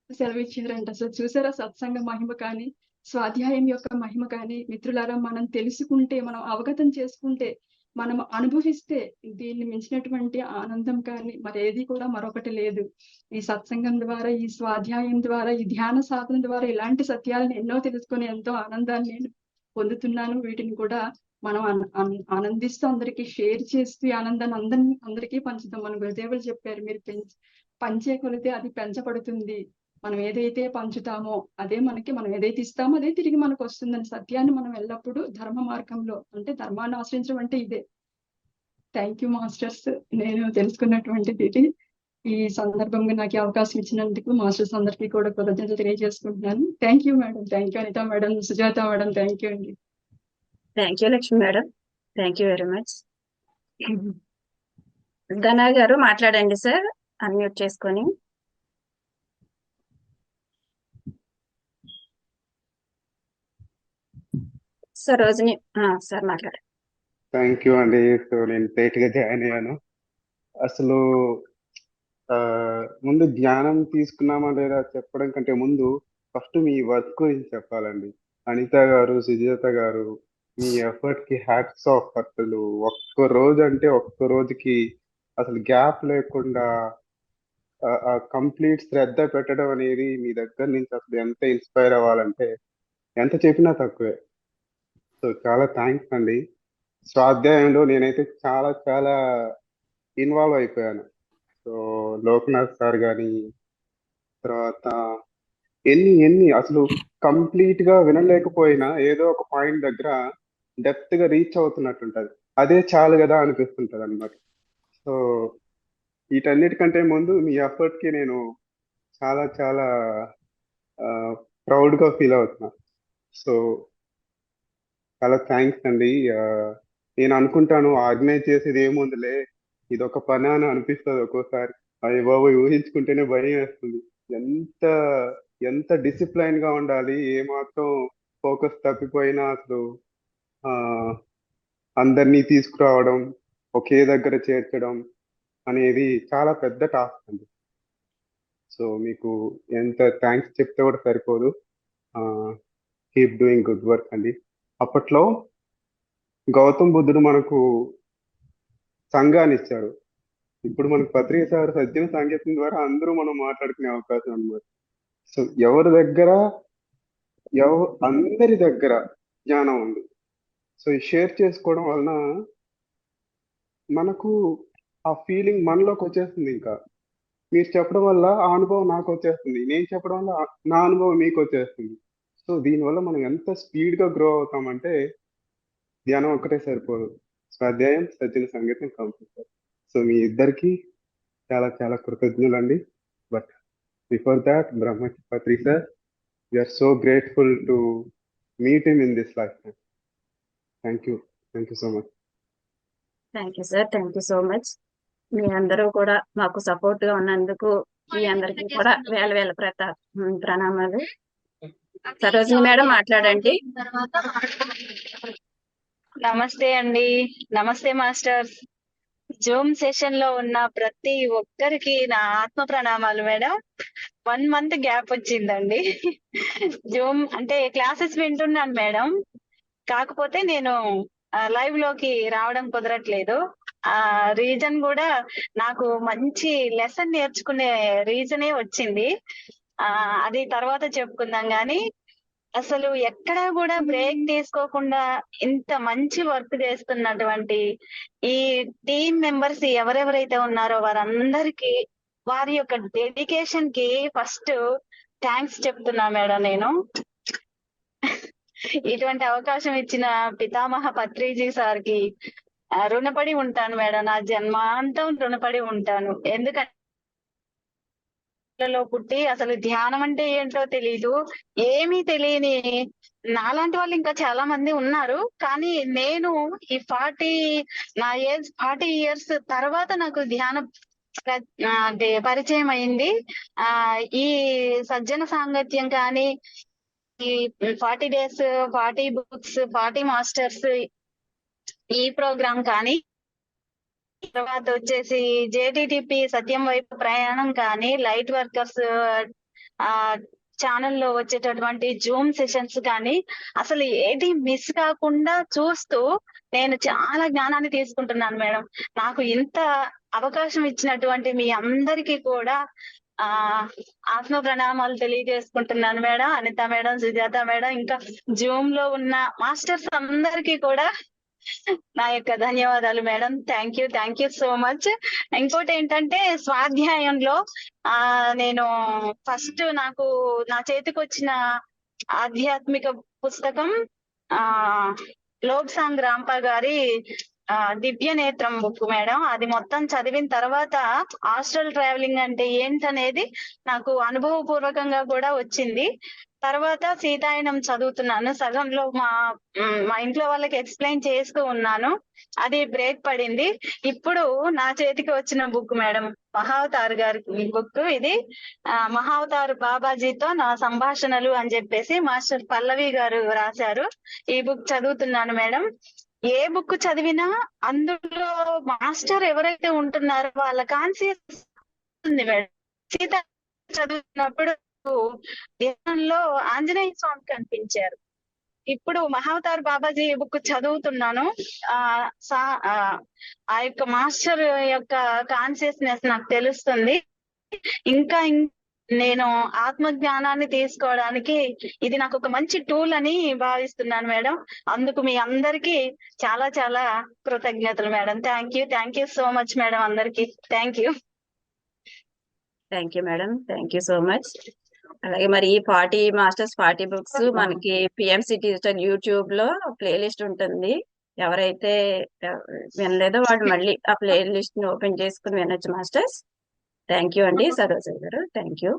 సెలవిచ్చారంట. అసలు చూసారా సత్సంగ మహిమ కానీ, స్వాధ్యాయం యొక్క మహిమ కానీ. మిత్రులారా, మనం తెలుసుకుంటే, మనం అవగతం చేసుకుంటే, మనం అనుభవిస్తే దీన్ని మించినటువంటి ఆనందం కానీ మరేది కూడా మరొకటి లేదు. ఈ సత్సంగం ద్వారా, ఈ స్వాధ్యాయం ద్వారా, ఈ ధ్యాన సాధన ద్వారా ఇలాంటి సత్యాలను ఎన్నో తెలుసుకొని ఎంతో ఆనందాన్ని నేను పొందుతున్నాను. వీటిని కూడా మనం ఆనందిస్తూ అందరికీ షేర్ చేస్తూ ఈ ఆనందాన్ని అందరికీ పంచుతాం. మన గురుదేవులు చెప్పారు, మీరు పంచే కొలితే అది పెంచబడుతుంది. మనం ఏదైతే పంచుతామో అదే మనం ఏదైతే ఇస్తామో అదే తిరిగి మనకు వస్తుందని సత్యాన్ని మనం ఎల్లప్పుడూ ధర్మ మార్గంలో, అంటే ధర్మాన్ని ఆశ్రయించడం అంటే ఇదే. Thank you masters. నేను తెలుసుకున్నటువంటిది ఇది. ఈ సందర్భంగా నాకు ఈ అవకాశం ఇచ్చినందుకు మాస్టర్స్ అందరికీ కూడా కృతజ్ఞతలు తెలియజేసుకుంటున్నాను. Thank you madam, thank you Anitha madam, Sujatha madam, thank you అండి. Thank you Lakshmi madam, thank you very much. Dhana గారు మాట్లాడండి సార్, అన్మ్యూట్ చేసుకొని. సార్ రోజుని సార్ మాట్లాడండి. థ్యాంక్ యూ అండి. సో నేను లేట్ గా జాయిన్ అయ్యాను. అసలు ఆ, ముందు ధ్యానం తీసుకున్నామా లేదా చెప్పడం కంటే ముందు ఫస్ట్ మీ వర్క్ గురించి చెప్పాలండి. అనిత గారు, సుజాత గారు, మీ ఎఫర్ట్ కి హ్యాట్స్ ఆఫ్. అసలు ఒక్క రోజు అంటే ఒక్క రోజుకి అసలు గ్యాప్ లేకుండా కంప్లీట్ శ్రద్ధ పెట్టడం అనేది మీ దగ్గర నుంచి అసలు ఎంత ఇన్స్పైర్ అవ్వాలంటే ఎంత చెప్పినా తక్కువే. సో చాలా థ్యాంక్స్ అండి. స్వాధ్యాయంలో నేనైతే చాలా చాలా ఇన్వాల్వ్ అయిపోయాను. సో లోక్నాథ్ సార్ కానీ, తర్వాత ఎన్ని అసలు కంప్లీట్ గా వినలేకపోయినా ఏదో ఒక పాయింట్ దగ్గర డెప్త్ గా రీచ్ అవుతున్నట్టుంటది. అదే చాలు కదా అనిపిస్తుంటది అన్నమాట. సో వీటన్నిటికంటే ముందు మీ ఎఫర్ట్ కి నేను చాలా చాలా ప్రౌడ్ గా ఫీల్ అవుతున్నా. సో చాలా థ్యాంక్స్ అండి. నేను అనుకుంటాను ఆర్గనైజ్ చేసేది ఏముందిలే, ఇది ఒక పని అని అనిపిస్తుంది ఒక్కోసారి. అయ్య బాబు ఊహించుకుంటేనే భయం వేస్తుంది. ఎంత ఎంత డిసిప్లైన్ గా ఉండాలి, ఏమాత్రం ఫోకస్ తప్పిపోయినా అసలు ఆ అందరినీ తీసుకురావడం, ఒకే దగ్గర చేర్చడం అనేది చాలా పెద్ద టాస్క్ అండి. సో మీకు ఎంత థ్యాంక్స్ చెప్తే కూడా సరిపోదు. కీప్ డూయింగ్ గుడ్ వర్క్ అండి. అప్పట్లో గౌతమ్ బుద్ధుడు మనకు సంఘాన్ని ఇచ్చాడు. ఇప్పుడు మనకు పత్రిక సార్ సజ్జన సాంకేతం ద్వారా అందరూ మనం మాట్లాడుకునే అవకాశం అన్నమాట. సో అందరి దగ్గర జ్ఞానం ఉంది. సో ఈ షేర్ చేసుకోవడం వలన మనకు ఆ ఫీలింగ్ మనలోకి వచ్చేస్తుంది. ఇంకా మీరు చెప్పడం వల్ల ఆ అనుభవం నాకు వచ్చేస్తుంది, నేను చెప్పడం వల్ల నా అనుభవం మీకు వచ్చేస్తుంది. సో దీనివల్ల మనం ఎంత స్పీడ్ గా గ్రో అవుతామంటే ధ్యానం ఒక్కటే సరిపోదు, స్వాధ్యాయం, సజ్జన సంగీతం కంపల్సరీ. సో మీ ఇద్దరికి చాలా చాలా కృతజ్ఞులండి. But before that, Brahmapatri sir, we're so grateful to meet him in this lifetime. Thank you so much. Thank you sir, thank you so much. మీ అందరూ కూడా మాకు సపోర్ట్ గా ఉన్నందుకు మీ అందరికీ కూడా వేల ప్రణామాలు. సరోజిని మేడం మాట్లాడండి. నమస్తే అండి, నమస్తే మాస్టర్స్. జూమ్ సెషన్ లో ఉన్న ప్రతి ఒక్కరికి నా ఆత్మ ప్రణామాలు మేడం. 1 month గ్యాప్ వచ్చిందండి. జూమ్ అంటే క్లాసెస్ వింటున్నాను మేడం, కాకపోతే నేను లైవ్ లోకి రావడం కుదరట్లేదు. ఆ రీజన్ కూడా నాకు మంచి లెసన్ నేర్చుకునే రీజనే వచ్చింది. అది తర్వాత చెప్పుకుందాం గాని, అసలు ఎక్కడా కూడా బ్రేక్ తీసుకోకుండా ఇంత మంచి వర్క్ చేస్తున్నటువంటి ఈ టీమ్ మెంబర్స్ ఎవరెవరైతే ఉన్నారో వారందరికీ వారి యొక్క డెడికేషన్ కి ఫస్ట్ థ్యాంక్స్ చెప్తున్నా మేడం. నేను ఇటువంటి అవకాశం ఇచ్చిన పితామహ పత్రిజీ సార్ కి రుణపడి ఉంటాను మేడం, నా జన్మాంతం రుణపడి ఉంటాను. ఎందుకంటే లో పుట్టి అసలు ధ్యానం అంటే ఏంటో తెలీదు, ఏమీ తెలియని నాలాంటి వాళ్ళు ఇంకా చాలా మంది ఉన్నారు. కానీ నేను ఈ నా ఏజ్ 40 years తర్వాత నాకు ధ్యానం అంటే పరిచయం అయింది. ఈ సజ్జన సాంగత్యం కానీ, ఈ 40 days 40 books 40 masters ఈ ప్రోగ్రామ్ కానీ, తర్వాత వచ్చేసి జేటీటీపీ సత్యం వైపు ప్రయాణం కానీ, లైట్ వర్కర్స్ ఛానల్లో వచ్చేటటువంటి జూమ్ సెషన్స్ కానీ, అసలు ఏది మిస్ కాకుండా చూస్తూ నేను చాలా జ్ఞానాన్ని తీసుకుంటున్నాను మేడం. నాకు ఇంత అవకాశం ఇచ్చినటువంటి మీ అందరికీ కూడా ఆత్మ ప్రణామాలు తెలియజేసుకుంటున్నాను madam. Anita madam, Sujatha madam, ఇంకా జూమ్ లో ఉన్న మాస్టర్స్ అందరికీ కూడా నా యొక్క ధన్యవాదాలు madam. Thank you so much. ఇంకోటి ఏంటంటే స్వాధ్యాయంలో నేను ఫస్ట్ నా చేతికి వచ్చిన ఆధ్యాత్మిక పుస్తకం లోక్సాంగ్ రాంపా గారి దివ్య నేత్రం బుక్ మేడం. అది మొత్తం చదివిన తర్వాత హాస్టల్ ట్రావెలింగ్ అంటే ఏంటనేది నాకు అనుభవపూర్వకంగా కూడా వచ్చింది. తర్వాత సీతాయనం చదువుతున్నాను. సగంలో మా ఇంట్లో వాళ్ళకి ఎక్స్ప్లెయిన్ చేస్తూ ఉన్నాను, అది బ్రేక్ పడింది. ఇప్పుడు నా చేతికి వచ్చిన బుక్ మేడం మహావతార్ గారి బుక్ ఇది. మహావతార్ బాబాజీతో నా సంభాషణలు అని చెప్పేసి మాస్టర్ పల్లవి గారు రాశారు. ఈ బుక్ చదువుతున్నాను మేడం. ఏ బుక్ చదివినా అందులో మాస్టర్ ఎవరైతే ఉంటున్నారో వాళ్ళ కాన్షియస్ ఉంది మేడం. సీత చదువుతున్నప్పుడు ధ్యానంలో ఆంజనేయ స్వామి కనిపించారు. ఇప్పుడు మహావతార్ బాబాజీ బుక్ చదువుతున్నాను. ఆ యొక్క మాస్టర్ యొక్క కాన్షియస్నెస్ నాకు తెలుస్తుంది. ఇంకా నేను ఆత్మ జ్ఞానాన్ని తీసుకోవడానికి ఇది నాకు ఒక మంచి టూల్ అని భావిస్తున్నాను మేడం. అందుకు మీ అందరికీ చాలా చాలా కృతజ్ఞతలు madam. Thank you so much madam. అందరికి thank you madam. Thank you so much. అలాగే మరి ఈ 40 మాస్టర్స్ 40 బుక్స్ మనకి పిఎంసి డిజిటల్ యూట్యూబ్ లో ప్లేలిస్ట్ ఉంటుంది. ఎవరైతే వినలేదో వాళ్ళు మళ్ళీ ఆ ప్లేలిస్ట్ ని ఓపెన్ చేసుకుని వినొచ్చు మాస్టర్స్. థ్యాంక్ యూ అండి సరోజ గారు. Thank you.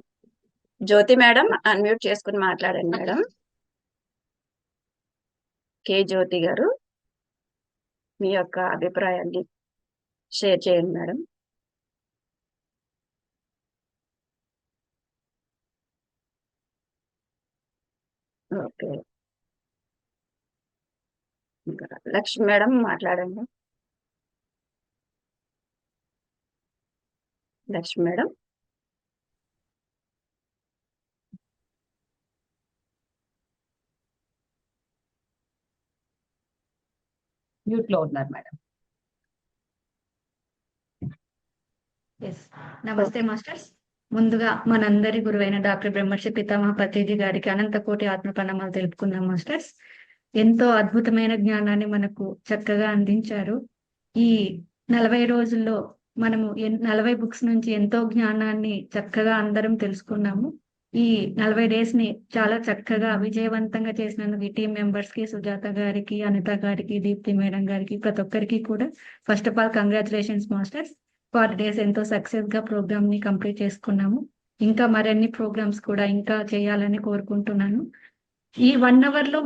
Jyothi madam unmute చేసుకుని మాట్లాడండి మేడం. కే జ్యోతి గారు మీ యొక్క అభిప్రాయాన్ని షేర్ చేయండి మేడం. ఓకే, లక్ష్మి మేడం మాట్లాడండి. లక్ష్మి మేడం. మ్యూట్ లో ఉన్నారు మేడం. నమస్తే మాస్టర్స్. ముందుగా మనందరి గురువైన డాక్టర్ బ్రహ్మర్షి పితామహ పత్రిజీ గారికి అనంతకోటి ఆత్మ ప్రణామాలు తెలుపుకుందాం మాస్టర్స్. ఎంతో అద్భుతమైన జ్ఞానాన్ని మనకు చక్కగా అందించారు. ఈ 40 రోజుల్లో మనము 40 బుక్స్ నుంచి ఎంతో జ్ఞానాన్ని చక్కగా అందరం తెలుసుకున్నాము. ఈ 40 డేస్ ని చాలా చక్కగా విజయవంతంగా చేసినందుకు ఈ టీం మెంబర్స్ కి, సుజాత గారికి, అనిత గారికి, దీప్తి మేడం గారికి, ప్రతి ఒక్కరికి కూడా first of all congratulations masters. 40 days ఎంతో సక్సెస్ గా ప్రోగ్రామ్ ని కంప్లీట్ చేసుకున్నాము. ఇంకా మరిన్ని ప్రోగ్రామ్స్ కూడా ఇంకా చేయాలని కోరుకుంటున్నాను. ఈ 1 అవర్ లో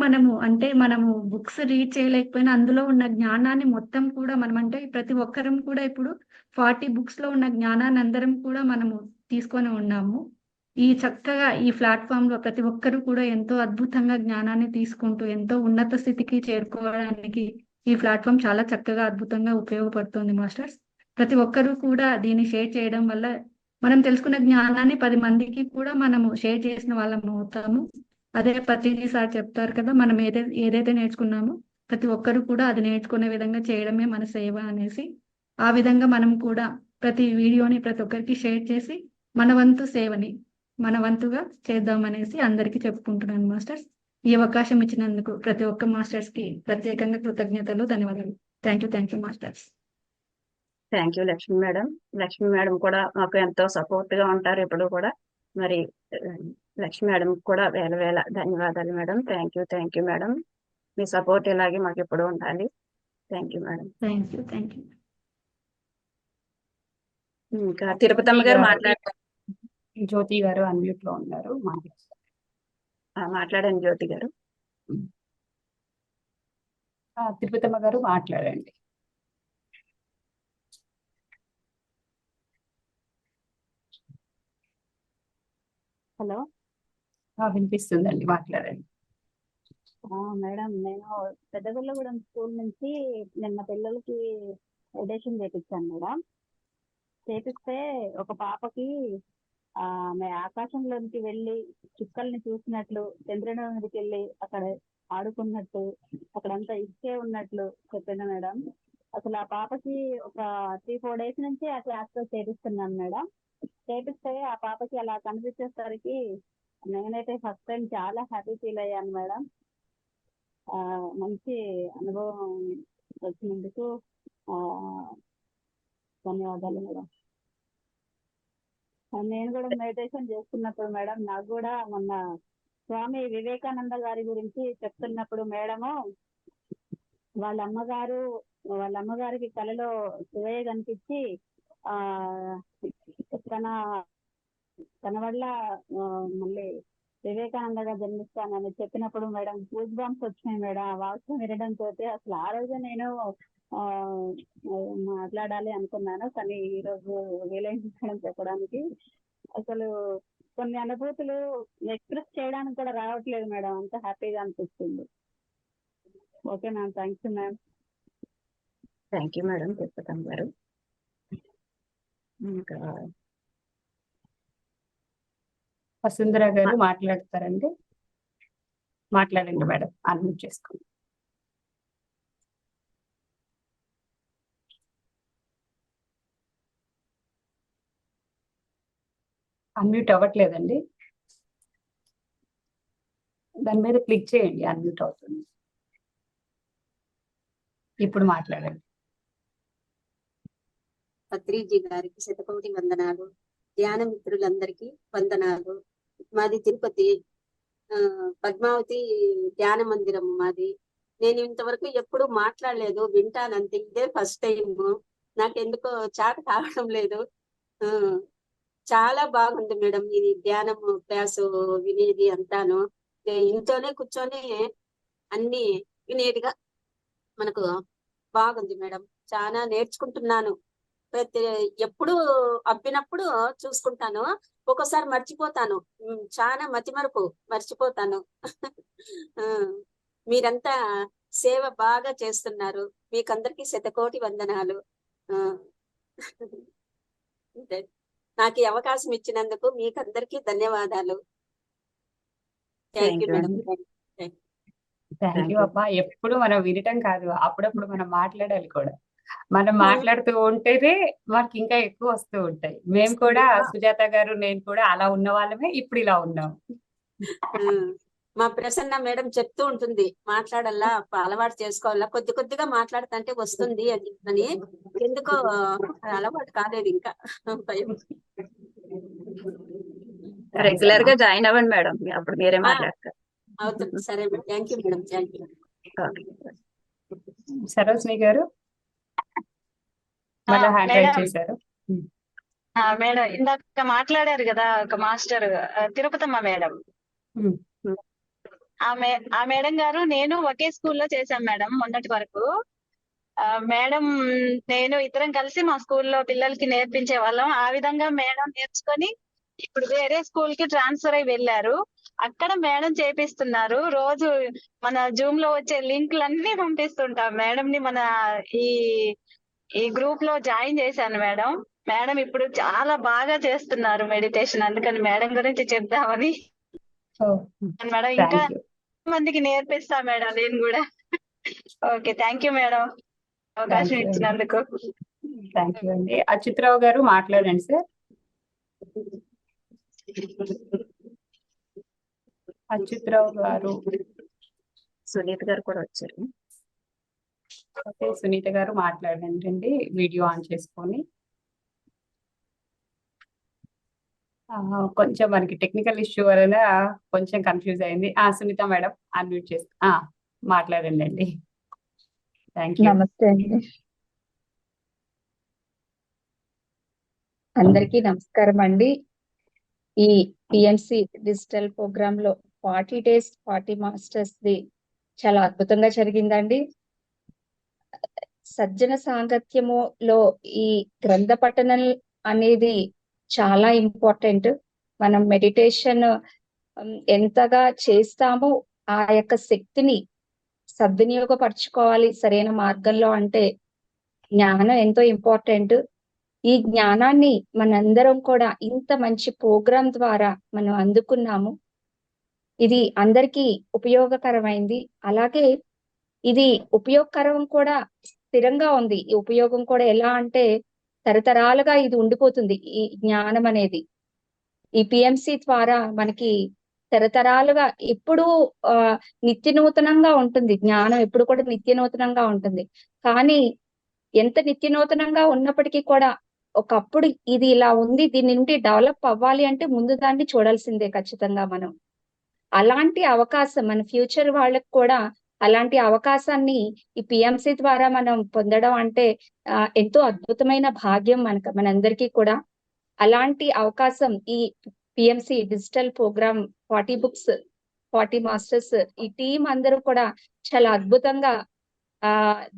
మనము బుక్స్ రీడ్ చేయలేకపోయినా అందులో ఉన్న జ్ఞానాన్ని మొత్తం కూడా అంటే ప్రతి ఒక్కరం కూడా ఇప్పుడు 40 బుక్స్ లో ఉన్న జ్ఞానాన్ని అందరం కూడా మనము తీసుకొని ఉన్నాము. ఈ చక్కగా ఈ ప్లాట్ఫామ్ లో ప్రతి ఒక్కరు కూడా ఎంతో అద్భుతంగా జ్ఞానాన్ని తీసుకుంటూ ఎంతో ఉన్నత స్థితికి చేరుకోవడానికి ఈ ప్లాట్ఫామ్ చాలా చక్కగా అద్భుతంగా ఉపయోగపడుతుంది మాస్టర్స్. ప్రతి ఒక్కరూ కూడా దీన్ని షేర్ చేయడం వల్ల మనం తెలుసుకున్న జ్ఞానాన్ని 10 మందికి కూడా మనము షేర్ చేసిన వాళ్ళం అవుతాము. అదే పత్రిజీ సార్ చెప్తారు కదా, మనం ఏదైతే నేర్చుకున్నామో ప్రతి ఒక్కరు కూడా అది నేర్చుకునే విధంగా చేయడమే మన సేవ అనేసి. ఆ విధంగా మనం కూడా ప్రతి వీడియోని ప్రతి ఒక్కరికి షేర్ చేసి మన వంతు సేవని మన వంతుగా చేద్దామనేసి అందరికీ చెప్పుకుంటున్నాను మాస్టర్స్. ఈ అవకాశం ఇచ్చినందుకు ప్రతి ఒక్క మాస్టర్స్ కి ప్రత్యేకంగా కృతజ్ఞతలు, ధన్యవాదాలు. Thank you masters. Thank you Lakshmi madam. Lakshmi madam కూడా మాకు ఎంతో సపోర్ట్ గా ఉంటారు ఎప్పుడు కూడా. మరి లక్ష్మి మేడం కూడా వేల ధన్యవాదాలు madam. Thank you madam. Me support ఇలాగే మాకు ఎప్పుడు ఉండాలి. Thank you madam. Thank you. ఇంకా తిరుపతమ్మ గారు జ్యోతి గారు అన్మ్యూట్ లో ఉన్నారు, మాట్లాడండి జ్యోతి గారు. తిరుపతమ్మ గారు మాట్లాడండి. హలో, వినిపిస్తుందండి, మాట్లాడండి. మేడం, నేను పెద్దగొల్లగూడెం స్కూల్ నుంచి నిన్న పిల్లలకి ఎడిషన్ చేపించాను మేడం. చేపిస్తే ఒక పాపకి ఆకాశంలోనికి వెళ్ళి చుక్కల్ని చూసినట్లు, చంద్రుని మీదకి వెళ్ళి అక్కడ ఆడుకున్నట్టు, అక్కడంతా ఇసుకే ఉన్నట్లు చెప్పింది మేడం. అసలు ఆ పాపకి ఒక 3-4 డేస్ నుంచి ఆ క్లాస్ లో చేపిస్తున్నాను మేడం. చేపిస్తే ఆ పాపకి అలా కనిపించేసరికి నేనైతే ఫస్ట్ టైం చాలా హ్యాపీ ఫీల్ అయ్యాను మేడం. మంచి అనుభవం వచ్చినందుకు ఆ, ధన్యవాదాలు మేడం. నేను కూడా మెడిటేషన్ చేస్తున్నప్పుడు మేడం నాకు కూడా మొన్న స్వామి వివేకానంద గారి గురించి చెప్తున్నప్పుడు మేడము వాళ్ళ అమ్మగారికి కలలో శివయ్య కనిపించి ఆ తన తన వల్ల మళ్ళీ వివేకానందగా జన్మిస్తానని చెప్పినప్పుడు మేడం గూస్ బంప్స్ వచ్చినాయి మేడం. ఆ వాక్యం వినడంతో అసలు ఆ రోజు నేను ఆ మాట్లాడాలి అనుకున్నాను, కానీ ఈ రోజు వీలైంది మేడం చెప్పడానికి. అసలు కొన్ని అనుభూతులు ఎక్స్ప్రెస్ చేయడానికి కూడా రావట్లేదు మేడం, అంత హ్యాపీగా అనిపిస్తుంది. Okay ma'am, thank you ma'am. Thank you madam Tirupatamma గారు. ఇంకా వసుంధర గారు మాట్లాడతారండి. మాట్లాడండి మేడం, అన్మ్యూట్ చేసుకోండి. అన్మ్యూట్ అవ్వట్లేదండి, దాని మీద క్లిక్ చేయండి, అన్మ్యూట్ అవుతుంది. ఇప్పుడు మాట్లాడండి. పత్రిజీ గారికి శతకోటి వందనాలు. ధ్యాన మిత్రులందరికీ వందనాలు. మాది తిరుపతి పద్మావతి ధ్యాన మందిరం మాది. నేను ఇంతవరకు ఎప్పుడు మాట్లాడలేదు, వింటానంతే. ఇదే ఫస్ట్ టైం. నాకెందుకో చాట కావడం లేదు. చాలా బాగుంది మేడం ఇది ధ్యానం క్లాసు వినేది అంతాను. ఇంట్లోనే కూర్చొని అన్ని వినేదిగా మనకు బాగుంది మేడం. చాలా నేర్చుకుంటున్నాను. ఎప్పుడు అబ్బినప్పుడు చూసుకుంటాను, ఒక్కోసారి మర్చిపోతాను. చాలా మర్చిపోతాను. మీరంతా సేవ బాగా చేస్తున్నారు. మీకందరికి శతకోటి వందనాలు. నాకు ఈ అవకాశం ఇచ్చినందుకు మీకందరికి ధన్యవాదాలు. Thank you madam. Thank you అబ్బా. ఎప్పుడు మనం వినటం కాదు, అప్పుడప్పుడు మనం మాట్లాడాలి కూడా. మనం మాట్లాడుతూ ఉంటేనే మనకి ఇంకా ఎక్కువ వస్తూ ఉంటాయి. మేము కూడా సుజాత గారు నేను కూడా అలా ఉన్న వాళ్ళమే, ఇప్పుడు ఇలా ఉన్నాం. మా ప్రసన్న మేడం చెప్తూ ఉంటుంది, మాట్లాడాలా, అలవాటు చేసుకోవాలా, కొద్ది కొద్దిగా మాట్లాడుతుంటే వస్తుంది అది అని. ఎందుకో అలవాటు కాలేదు ఇంకా. భయం. రెగ్యులర్ గా జాయిన్ అవ్వండి మేడం, అప్పుడు మీరే మాట్లాడతారు. అవుతుంది. సరే madam, thank you madam. Thank you. Sarojini గారు మళ్ళీ హ్యాండ్ రైజ్ చేశారు. మేడం ఇందాక మాట్లాడారు కదా ఒక మాస్టర్ తిరుపతమ్మ మేడం. ఆ మేడం గారు నేను ఒకే స్కూల్లో చేశాం మేడం మొన్నటి వరకు. మేడం నేను ఇద్దరం కలిసి మా స్కూల్లో పిల్లలకి నేర్పించే వాళ్ళం. ఆ విధంగా మేడం నేర్చుకొని ఇప్పుడు వేరే స్కూల్ కి ట్రాన్స్ఫర్ అయి వెళ్ళారు. అక్కడ మేడం చేపిస్తున్నారు. రోజు మన జూమ్ లో వచ్చే లింక్లన్నీ పంపిస్తుంటాం మేడం ని. మన ఈ గ్రూప్ లో జాయిన్ చేశాను మేడం. మేడం ఇప్పుడు చాలా బాగా చేస్తున్నారు మెడిటేషన్, అందుకని మేడం గురించి చెప్దామని. మేడం ఇంకా మందికి నేర్పిస్తా మేడం నేను కూడా. ఓకే, థ్యాంక్ యూ మేడం అవకాశం ఇచ్చినందుకు. థ్యాంక్ యూ అండి. అచ్యుతరావు గారు మాట్లాడండి సార్. అచ్యుతరావు గారు. సునీత గారు కూడా వచ్చారు. ఓకే, సునీత గారు మాట్లాడండి, వీడియో ఆన్ చేసుకొని. కొంచెం మనకి టెక్నికల్ ఇష్యూ వలన కొంచెం కన్ఫ్యూజ్ అయింది. సునీత మేడం అన్మ్యూట్ చేసి మాట్లాడండి. Thank you. నమస్తే అండి, అందరికీ నమస్కారం అండి. ఈ పిఎంసి డిజిటల్ ప్రోగ్రామ్ లో 40 days 40 మాస్టర్స్ ది చాలా అద్భుతంగా జరిగిందండి. సజ్జన సాంగత్యములో ఈ గ్రంథ పఠనం అనేది చాలా ఇంపార్టెంట్. మనం మెడిటేషన్ ఎంతగా చేస్తామో ఆ యొక్క శక్తిని సద్వినియోగపరచుకోవాలి సరైన మార్గంలో. అంటే జ్ఞానం ఎంతో ఇంపార్టెంట్. ఈ జ్ఞానాన్ని మనందరం కూడా ఇంత మంచి ప్రోగ్రాం ద్వారా మనం అందుకున్నాము. ఇది అందరికీ ఉపయోగకరమైంది. అలాగే ఇది ఉపయోగకరం కూడా స్థిరంగా ఉంది. ఈ ఉపయోగం కూడా ఎలా అంటే తరతరాలుగా ఇది ఉండిపోతుంది. ఈ జ్ఞానం అనేది ఈ పిఎంసి ద్వారా మనకి తరతరాలుగా ఎప్పుడు ఆ నిత్య నూతనంగా ఉంటుంది. జ్ఞానం ఎప్పుడు కూడా నిత్య నూతనంగా ఉంటుంది. కానీ ఎంత నిత్య నూతనంగా ఉన్నప్పటికీ కూడా ఒకప్పుడు ఇది ఇలా ఉంది, దీని నుండి డెవలప్ అవ్వాలి అంటే ముందు దాన్ని చూడాల్సిందే ఖచ్చితంగా మనం. అలాంటి అవకాశం మన ఫ్యూచర్ వాళ్ళకి కూడా అలాంటి అవకాశాన్ని ఈ పిఎంసి ద్వారా మనం పొందడం అంటే ఎంతో అద్భుతమైన భాగ్యం మనందరికీ కూడా. అలాంటి అవకాశం ఈ PMC digital program 40 books 40 masters ఈ టీం అందరూ కూడా చాలా అద్భుతంగా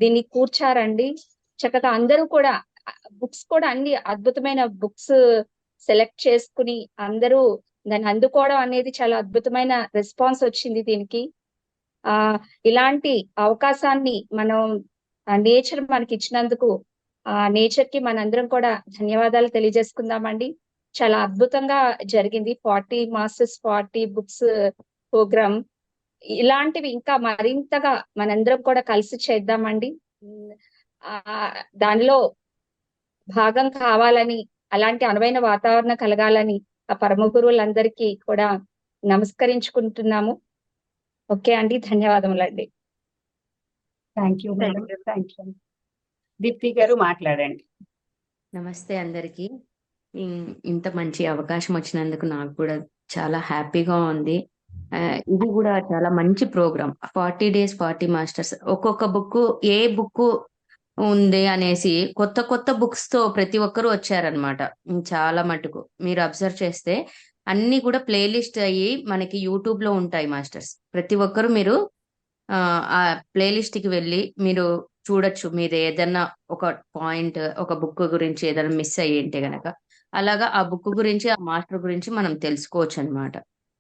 దీన్ని కూర్చారండి. చక్కగా అందరూ కూడా బుక్స్ కూడా అన్ని అద్భుతమైన బుక్స్ సెలెక్ట్ చేసుకుని అందరూ దాన్ని అందుకోవడం అనేది చాలా అద్భుతమైన రెస్పాన్స్ వచ్చింది దీనికి. ఇలాంటి అవకాశాన్ని మనం నేచర్ మనకి ఇచ్చినందుకు నేచర్ కి మనందరం కూడా ధన్యవాదాలు తెలియజేసుకుందామండి. చాలా అద్భుతంగా జరిగింది 40 మాస్టర్స్ 40 బుక్స్ ప్రోగ్రామ్. ఇలాంటివి ఇంకా మరింతగా మనందరం కూడా కలిసి చేద్దామండి. దానిలో భాగం కావాలని, అలాంటి అనువైన వాతావరణం కలగాలని ఆ పరమ గురువులందరికీ కూడా నమస్కరించుకుంటున్నాము. ఓకే అండి, ధన్యవాదములండి. Thank you madam, thank you. Deepti గారు మాట్లాడండి. నమస్తే అందరికీ. ఇంత మంచి అవకాశం వచ్చినందుకు నాకు కూడా చాలా హ్యాపీగా ఉంది. ఇది కూడా చాలా మంచి ప్రోగ్రామ్. 40 days 40 masters. ఒక్కొక్క బుక్ ఏ బుక్ ఉంది అనేసి కొత్త కొత్త బుక్స్ తో ప్రతి ఒక్కరు వచ్చారనమాట. చాలా మటుకు మీరు అబ్జర్వ్ చేస్తే అన్ని కూడా ప్లేలిస్ట్ అయ్యి మనకి యూట్యూబ్ లో ఉంటాయి మాస్టర్స్. ప్రతి ఒక్కరు మీరు ఆ ప్లేలిస్ట్ కి వెళ్ళి మీరు చూడొచ్చు. మీరు ఏదన్నా ఒక పాయింట్, ఒక బుక్ గురించి ఏదైనా మిస్ అయ్యి ఉంటే గనక అలాగా ఆ బుక్ గురించి, ఆ మాస్టర్ గురించి మనం తెలుసుకోవచ్చు అనమాట.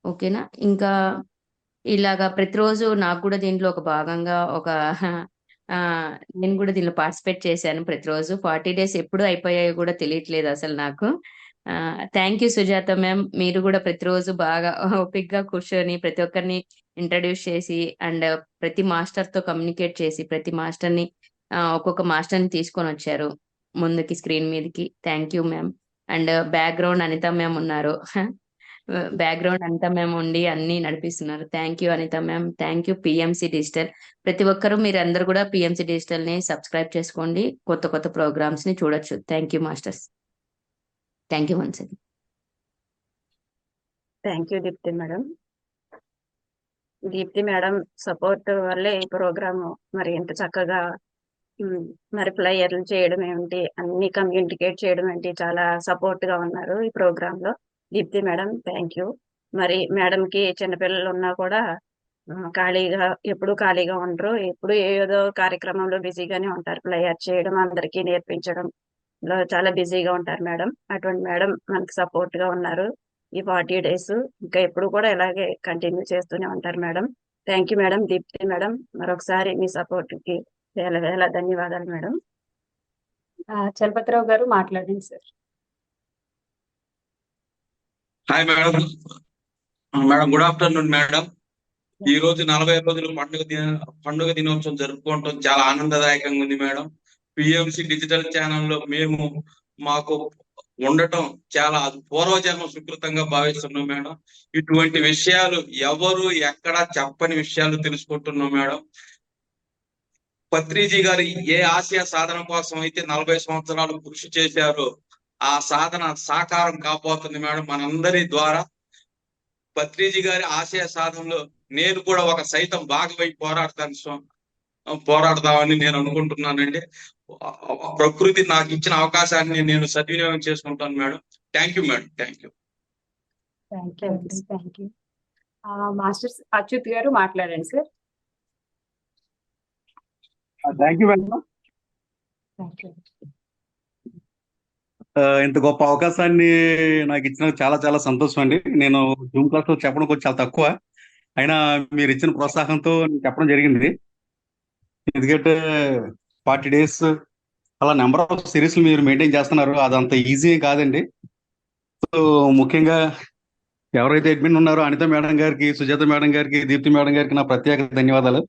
ఓకేనా? ఇంకా ఇలాగా ప్రతిరోజు నాకు కూడా దీంట్లో ఒక భాగంగా నేను కూడా దీనిలో పార్టిసిపేట్ చేశాను. ప్రతిరోజు 40 days ఎప్పుడు అయిపోయాయో కూడా తెలియట్లేదు అసలు నాకు. Thank you Sujatha ma'am. మీరు కూడా ప్రతిరోజు బాగా ఓపిక్ గా కూర్చొని ప్రతి ఒక్కరిని ఇంట్రడ్యూస్ చేసి అండ్ ప్రతి మాస్టర్ తో కమ్యూనికేట్ చేసి ప్రతి మాస్టర్ ని ఒక్కొక్క మాస్టర్ ని తీసుకొని వచ్చారు ముందుకి స్క్రీన్ మీదకి. Thank you ma'am. And background Anita ma'am ఉన్నారు. బ్యాక్గ్రౌండ్ అనిత మ్యామ్ ఉండి అన్ని నడిపిస్తున్నారు. Thank you Anita ma'am. Thank you PMC digital. ప్రతి ఒక్కరు మీరు అందరు కూడా పిఎంసి డిజిటల్ ని సబ్స్క్రైబ్ చేసుకోండి. కొత్త కొత్త ప్రోగ్రామ్స్ ని చూడొచ్చు. Thank you masters. Thank you once again. Thank you Deepti madam. Deepti madam support వల్లే ఈ ప్రోగ్రామ్ మరి ఎంత చక్కగా మరి ఫ్లైయర్లు చేయడం ఏమిటి, అన్ని కమ్యూనికేట్ చేయడం ఏంటి, చాలా సపోర్ట్ గా ఉన్నారు ఈ ప్రోగ్రామ్ లో. Deepti madam thank you. మరి మేడం కి చిన్నపిల్లలు ఉన్నా కూడా ఖాళీగా ఎప్పుడు ఖాళీగా ఉండరు, ఎప్పుడు ఏదో కార్యక్రమంలో బిజీగానే ఉంటారు. ఫ్లైయర్ చేయడం, అందరికీ నేర్పించడం లో చాలా బిజీగా ఉంటారు మేడం. అటువంటి మేడం మనకి సపోర్ట్ గా ఉన్నారు ఈ 40 days. ఇంకా ఎప్పుడు కూడా ఇలాగే కంటిన్యూ చేస్తూనే ఉంటారు madam. Thank you madam. Deepti madam మరొకసారి మీ సపోర్ట్ కి వేల వేల ధన్యవాదాలు మేడం. చలపతిరావు గారు మాట్లాడండి sir. Hi madam. Madam good afternoon madam. ఈ రోజు 40 రోజులు పండుగ దినోత్సవం జరుపుకోవటం చాలా ఆనందదాయకంగా ఉంది మేడం. పిఎంసి డిజిటల్ ఛానల్లో మాకు ఉండటం చాలా పూర్వజన్మ సుకృతంగా భావిస్తున్నాం మేడం. ఇటువంటి విషయాలు ఎవరు ఎక్కడ చెప్పని విషయాలు తెలుసుకుంటున్నాం మేడం. పత్రిజీ గారు ఏ ఆశయ సాధన కోసం అయితే 40 సంవత్సరాలు కృషి చేశారో ఆ సాధన సాకారం కాబోతుంది మేడం మనందరి ద్వారా. పత్రిజీ గారి ఆశయ సాధనలో నేను కూడా ఒక సైతం భాగమై పోరాడదామని నేను అనుకుంటున్నానండి. ప్రకృతి నాకు ఇచ్చిన అవకాశాన్ని నేను సద్వినియోగం చేసుకుంటాను madam. Thank you madam. Thank you. Thank you. Masters Achyut గారు మాట్లాడండి సార్. Thank you madam. ఇంత గొప్ప అవకాశాన్ని నాకు ఇచ్చిన చాలా చాలా సంతోషం అండి. నేను జూమ్ క్లాస్ లో చెప్పడం కొంచెం చాలా తక్కువ, అయినా మీరు ఇచ్చిన ప్రోత్సాహంతో నేను చెప్పడం జరిగింది. ఎందుకంటే 40 days అలా నెంబర్ ఆఫ్ సిరీస్ మీరు మెయింటైన్ చేస్తున్నారు, అదంత ఈజీ కాదండి. సో ముఖ్యంగా ఎవరైతే అడ్మిన్ ఉన్నారో అనిత మేడం గారికి, సుజాత మేడం గారికి, దీప్తి మేడం గారికి నా ప్రత్యేక ధన్యవాదాలు.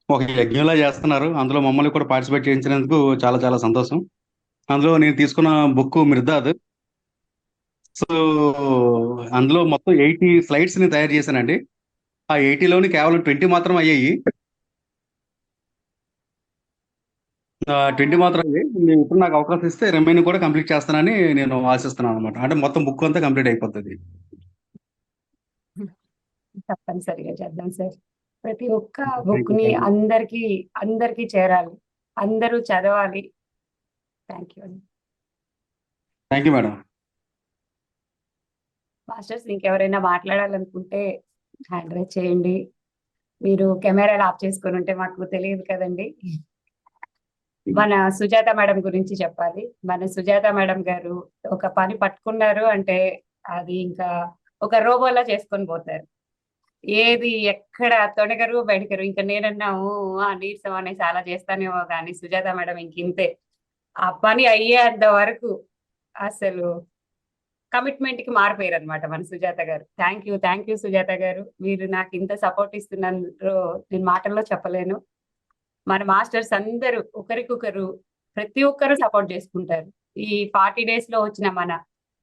ఒక యజ్ఞంలా చేస్తున్నారు, అందులో మమ్మల్ని కూడా పార్టిసిపేట్ చేయించినందుకు చాలా చాలా సంతోషం. అందులో నేను తీసుకున్న బుక్ మిర్దాద్. సో అందులో మొత్తం 80 స్లైడ్స్ ని తయారు చేశానండి. ఆ 80లోని కేవలం 20 మాత్రం అయ్యాయి. 20 మాత్రం అయ్యాయి. మీరు ఇప్పుడు నాకు అవకాశం ఇస్తే రిమైనింగ్ కూడా కంప్లీట్ చేస్తానని నేను ఆశిస్తున్నాను అనమాట. అంటే మొత్తం బుక్ అంతా కంప్లీట్ అయిపోతుంది. తప్పనిసరిగా చేద్దాం సార్. ప్రతి ఒక్క థ్యాంక్ బుక్ యూ ని థ్యాంక్ యూ అందరికీ చేరాలి, అందరూ చదవాలి. థ్యాంక్ యూ అండి. Thank you madam. మాస్టర్స్ ఇంకెవరైనా మాట్లాడాలనుకుంటే హ్యాండ్ రైజ్ చేయండి. మీరు కెమెరాలు ఆఫ్ చేసుకొని ఉంటే మాకు తెలియదు కదండి. మన సుజాత మేడం గురించి చెప్పాలి. మన సుజాత మేడం గారు ఒక పని పట్టుకున్నారు అంటే అది ఇంకా ఒక రోబోలా చేసుకొని పోతారు. ఏది ఎక్కడ తొణగరు బయటకరు. ఇంకా నేనన్నాము ఆ నీరసం అనేసి అలా చేస్తానేమో కానీ సుజాత మేడం ఇంకింతే. ఆ పని అయ్యేంత వరకు అసలు కమిట్మెంట్ కి మారిపోయారు అనమాట మన సుజాత గారు. థ్యాంక్ యూ సుజాత గారు. మీరు నాకు ఇంత సపోర్ట్ ఇస్తున్నందుకు నేను మాటల్లో చెప్పలేను. మన మాస్టర్స్ అందరూ ఒకరికొకరు ప్రతి ఒక్కరు సపోర్ట్ చేసుకుంటారు. ఈ 40 days లో వచ్చిన మన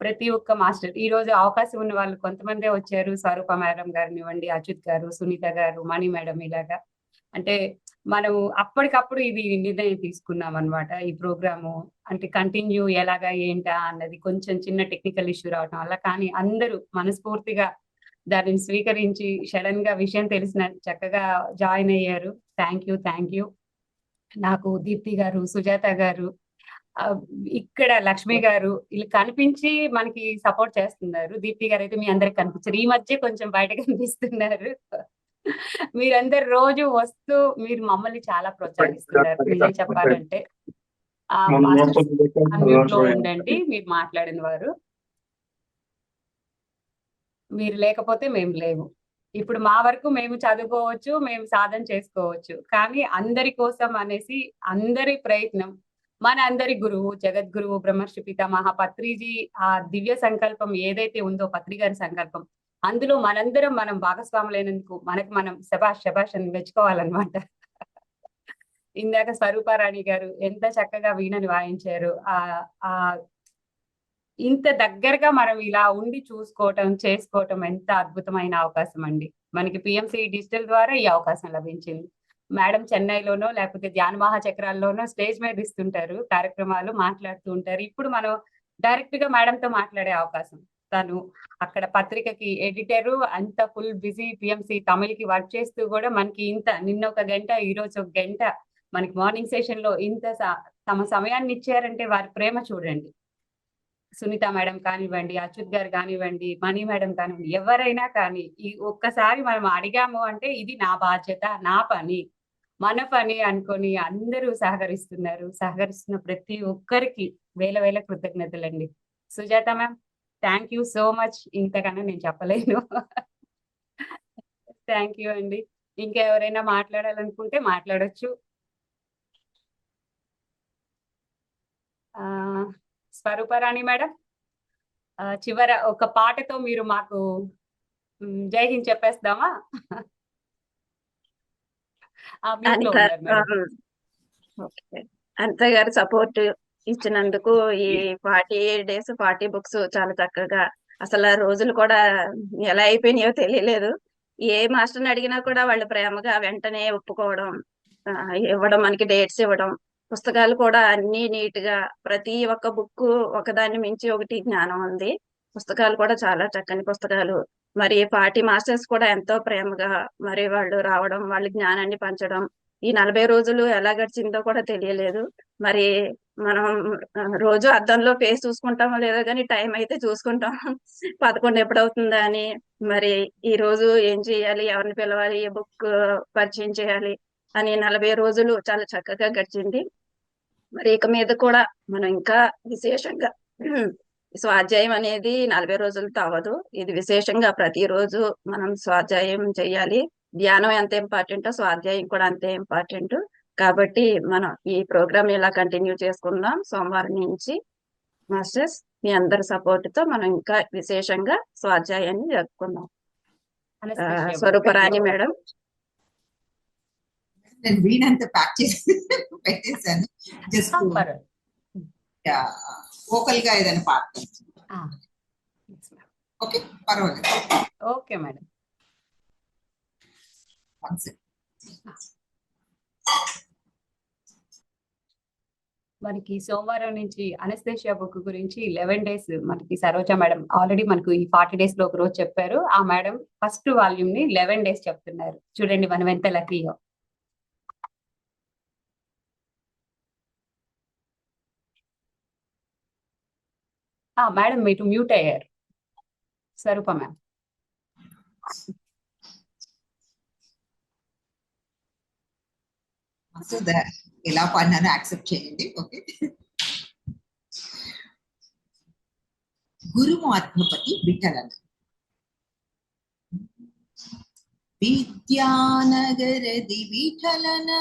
ప్రతి ఒక్క మాస్టర్ ఈ రోజు అవకాశం ఉన్న వాళ్ళు కొంతమందే వచ్చారు. స్వరూప మేడం గారినివ్వండి, అచ్యుత్ గారు, సునీత గారు, మణి మేడం, ఇలాగా అంటే మనం అప్పటికప్పుడు ఇది నిర్ణయం తీసుకున్నాం అనమాట. ఈ ప్రోగ్రాము అంటే కంటిన్యూ ఎలాగా ఏంటా అన్నది కొంచెం చిన్న టెక్నికల్ ఇష్యూ రావడం వల్ల, కానీ అందరూ మనస్ఫూర్తిగా దానిని స్వీకరించి సడన్ గా విషయం తెలిసిన చక్కగా జాయిన్ అయ్యారు. Thank you. నాకు దీప్తి గారు, సుజాత గారు, ఇక్కడ లక్ష్మి గారు వీళ్ళు కనిపించి మనకి సపోర్ట్ చేస్తున్నారు. దీప్తి గారు అయితే మీ అందరికి కనిపించారు. ఈ మధ్య కొంచెం బయట కనిపిస్తున్నారు. మీరందరు రోజు వస్తూ మీరు మమ్మల్ని చాలా ప్రోత్సహిస్తున్నారు. నిజం చెప్పాలంటే మాస్టర్స్ అన్మ్యూట్ లో ఉండండి, మీరు మాట్లాడిన వారు. మీరు లేకపోతే మేము లేవు. ఇప్పుడు మా వరకు మేము చదువుకోవచ్చు, మేము సాధన చేసుకోవచ్చు, కానీ అందరి కోసం అనేసి అందరి ప్రయత్నం, మన అందరి గురువు జగద్గురువు బ్రహ్మర్షి పితామహ పత్రిజీ ఆ దివ్య సంకల్పం ఏదైతే ఉందో, పత్రి గారి సంకల్పం, అందులో మనందరం మనం భాగస్వాములైనందుకు మనకు మనం శబాష్ అని మెచ్చుకోవాలన్నమాట. ఇందాక స్వరూపారాణి గారు ఎంత చక్కగా వీణని వాయించారు. ఆ ఇంత దగ్గరగా మనం ఇలా ఉండి చూసుకోవటం చేసుకోవటం ఎంత అద్భుతమైన అవకాశం అండి. మనకి పిఎంసి డిజిటల్ ద్వారా ఈ అవకాశం లభించింది. మేడం చెన్నైలోనో లేకపోతే ధ్యాన మహాచక్రాల్లోనో స్టేజ్ మీద ఇస్తుంటారు కార్యక్రమాలు, మాట్లాడుతూ ఉంటారు. ఇప్పుడు మనం డైరెక్ట్ గా మేడంతో మాట్లాడే అవకాశం. తను అక్కడ పత్రికకి ఎడిటరు, అంత ఫుల్ బిజీ పిఎంసి తమిళకి వర్క్ చేస్తూ కూడా మనకి ఇంత నిన్న 1 గంట ఈ రోజు 1 గంట మనకి మార్నింగ్ సెషన్ లో ఇంత తమ సమయాన్ని ఇచ్చారంటే వారి ప్రేమ చూడండి. సునీత మేడం కానివ్వండి, అచ్యుత్ గారు కానివ్వండి, మణి మేడం కానివ్వండి, ఎవరైనా కానీ ఈ ఒక్కసారి మనం అడిగాము అంటే ఇది నా బాధ్యత, నా పని, మన పని అనుకొని అందరూ సహకరిస్తున్నారు. సహకరిస్తున్న ప్రతి ఒక్కరికి వేల కృతజ్ఞతలండి. Sujatha ma'am thank you so much. ఇంతకన్నా నేను చెప్పలేను. థ్యాంక్ యూ అండి. ఇంకా ఎవరైనా మాట్లాడాలనుకుంటే మాట్లాడొచ్చు. స్వరూపరాణి మేడం చివర ఒక పాటతో మీరు మాకు జై హింద్ చెప్పేస్తామా? అనిత గారు సపోర్ట్ ఇచ్చినందుకు ఈ 48 days 40 books చాలా చక్కగా, అసలు ఆ రోజులు కూడా ఎలా అయిపోయినాయో తెలియలేదు. ఏ మాస్టర్ని అడిగినా కూడా వాళ్ళు ప్రేమగా వెంటనే ఒప్పుకోవడం, ఇవ్వడం, మనకి డేట్స్ ఇవ్వడం, పుస్తకాలు కూడా అన్ని నీట్ గా ప్రతి ఒక్క బుక్ ఒకదాన్ని మించి ఒకటి జ్ఞానం ఉంది. పుస్తకాలు కూడా చాలా చక్కని పుస్తకాలు. మరి 40 మాస్టర్స్ కూడా ఎంతో ప్రేమగా మరి వాళ్ళు రావడం, వాళ్ళ జ్ఞానాన్ని పంచడం. ఈ 40 రోజులు ఎలా గడిచిందో కూడా తెలియలేదు. మరి మనం రోజు అద్దంలో ఫేస్ చూసుకుంటామో లేదో కానీ టైం అయితే చూసుకుంటాం. 11 ఎప్పుడవుతుందా అని, మరి ఈ రోజు ఏం చేయాలి, ఎవరిని పిలవాలి, ఏ బుక్ పరిచయం చేయాలి అని 40 రోజులు చాలా చక్కగా గడిచింది. మరి ఇక మీద కూడా మనం ఇంకా విశేషంగా స్వాధ్యాయం అనేది 40 రోజులతో అవ్వదు. ఇది విశేషంగా ప్రతిరోజు మనం స్వాధ్యాయం చేయాలి. ధ్యానం ఎంత ఇంపార్టెంటో స్వాధ్యాయం కూడా అంతే ఇంపార్టెంట్. కాబట్టి మనం ఈ ప్రోగ్రామ్ ఇలా కంటిన్యూ చేసుకుందాం. సోమవారం నుంచి మాస్టర్స్ మీ అందరి సపోర్ట్ తో మనం ఇంకా విశేషంగా స్వాధ్యాయాన్ని జరుపుకుందాం. స్వరూపరాణి మేడం. నేను వీణంతా ప్యాక్ చేసి పెట్టేశాను. జస్ట్ వోకల్ గా ఏదైనా పాట. ఓకే, పర్వాలేదు. Okay madam. One second. మనకి సోమవారం నుంచి అనస్థేషియా బుక్ గురించి 11 డేస్ మనకి సరోజ మేడం ఆల్రెడీ మనకు ఈ 40 డేస్ లో ఒక రోజు చెప్పారు. ఆ మేడం ఫస్ట్ వాల్యూమ్ ని 11 డేస్ చెప్తున్నారు. చూడండి మనం ఎంత లక్కీయో. మేడం మీరు మ్యూట్ అయ్యారు. స్వరూప మ్యామ్. సో ఎలా పడినానో యాక్సెప్ట్ చేయండి. ఓకే. గురుమాత్మపతి విఠలన ವಿದ್ಯಾನಗರದಿ ವಿಠಲನ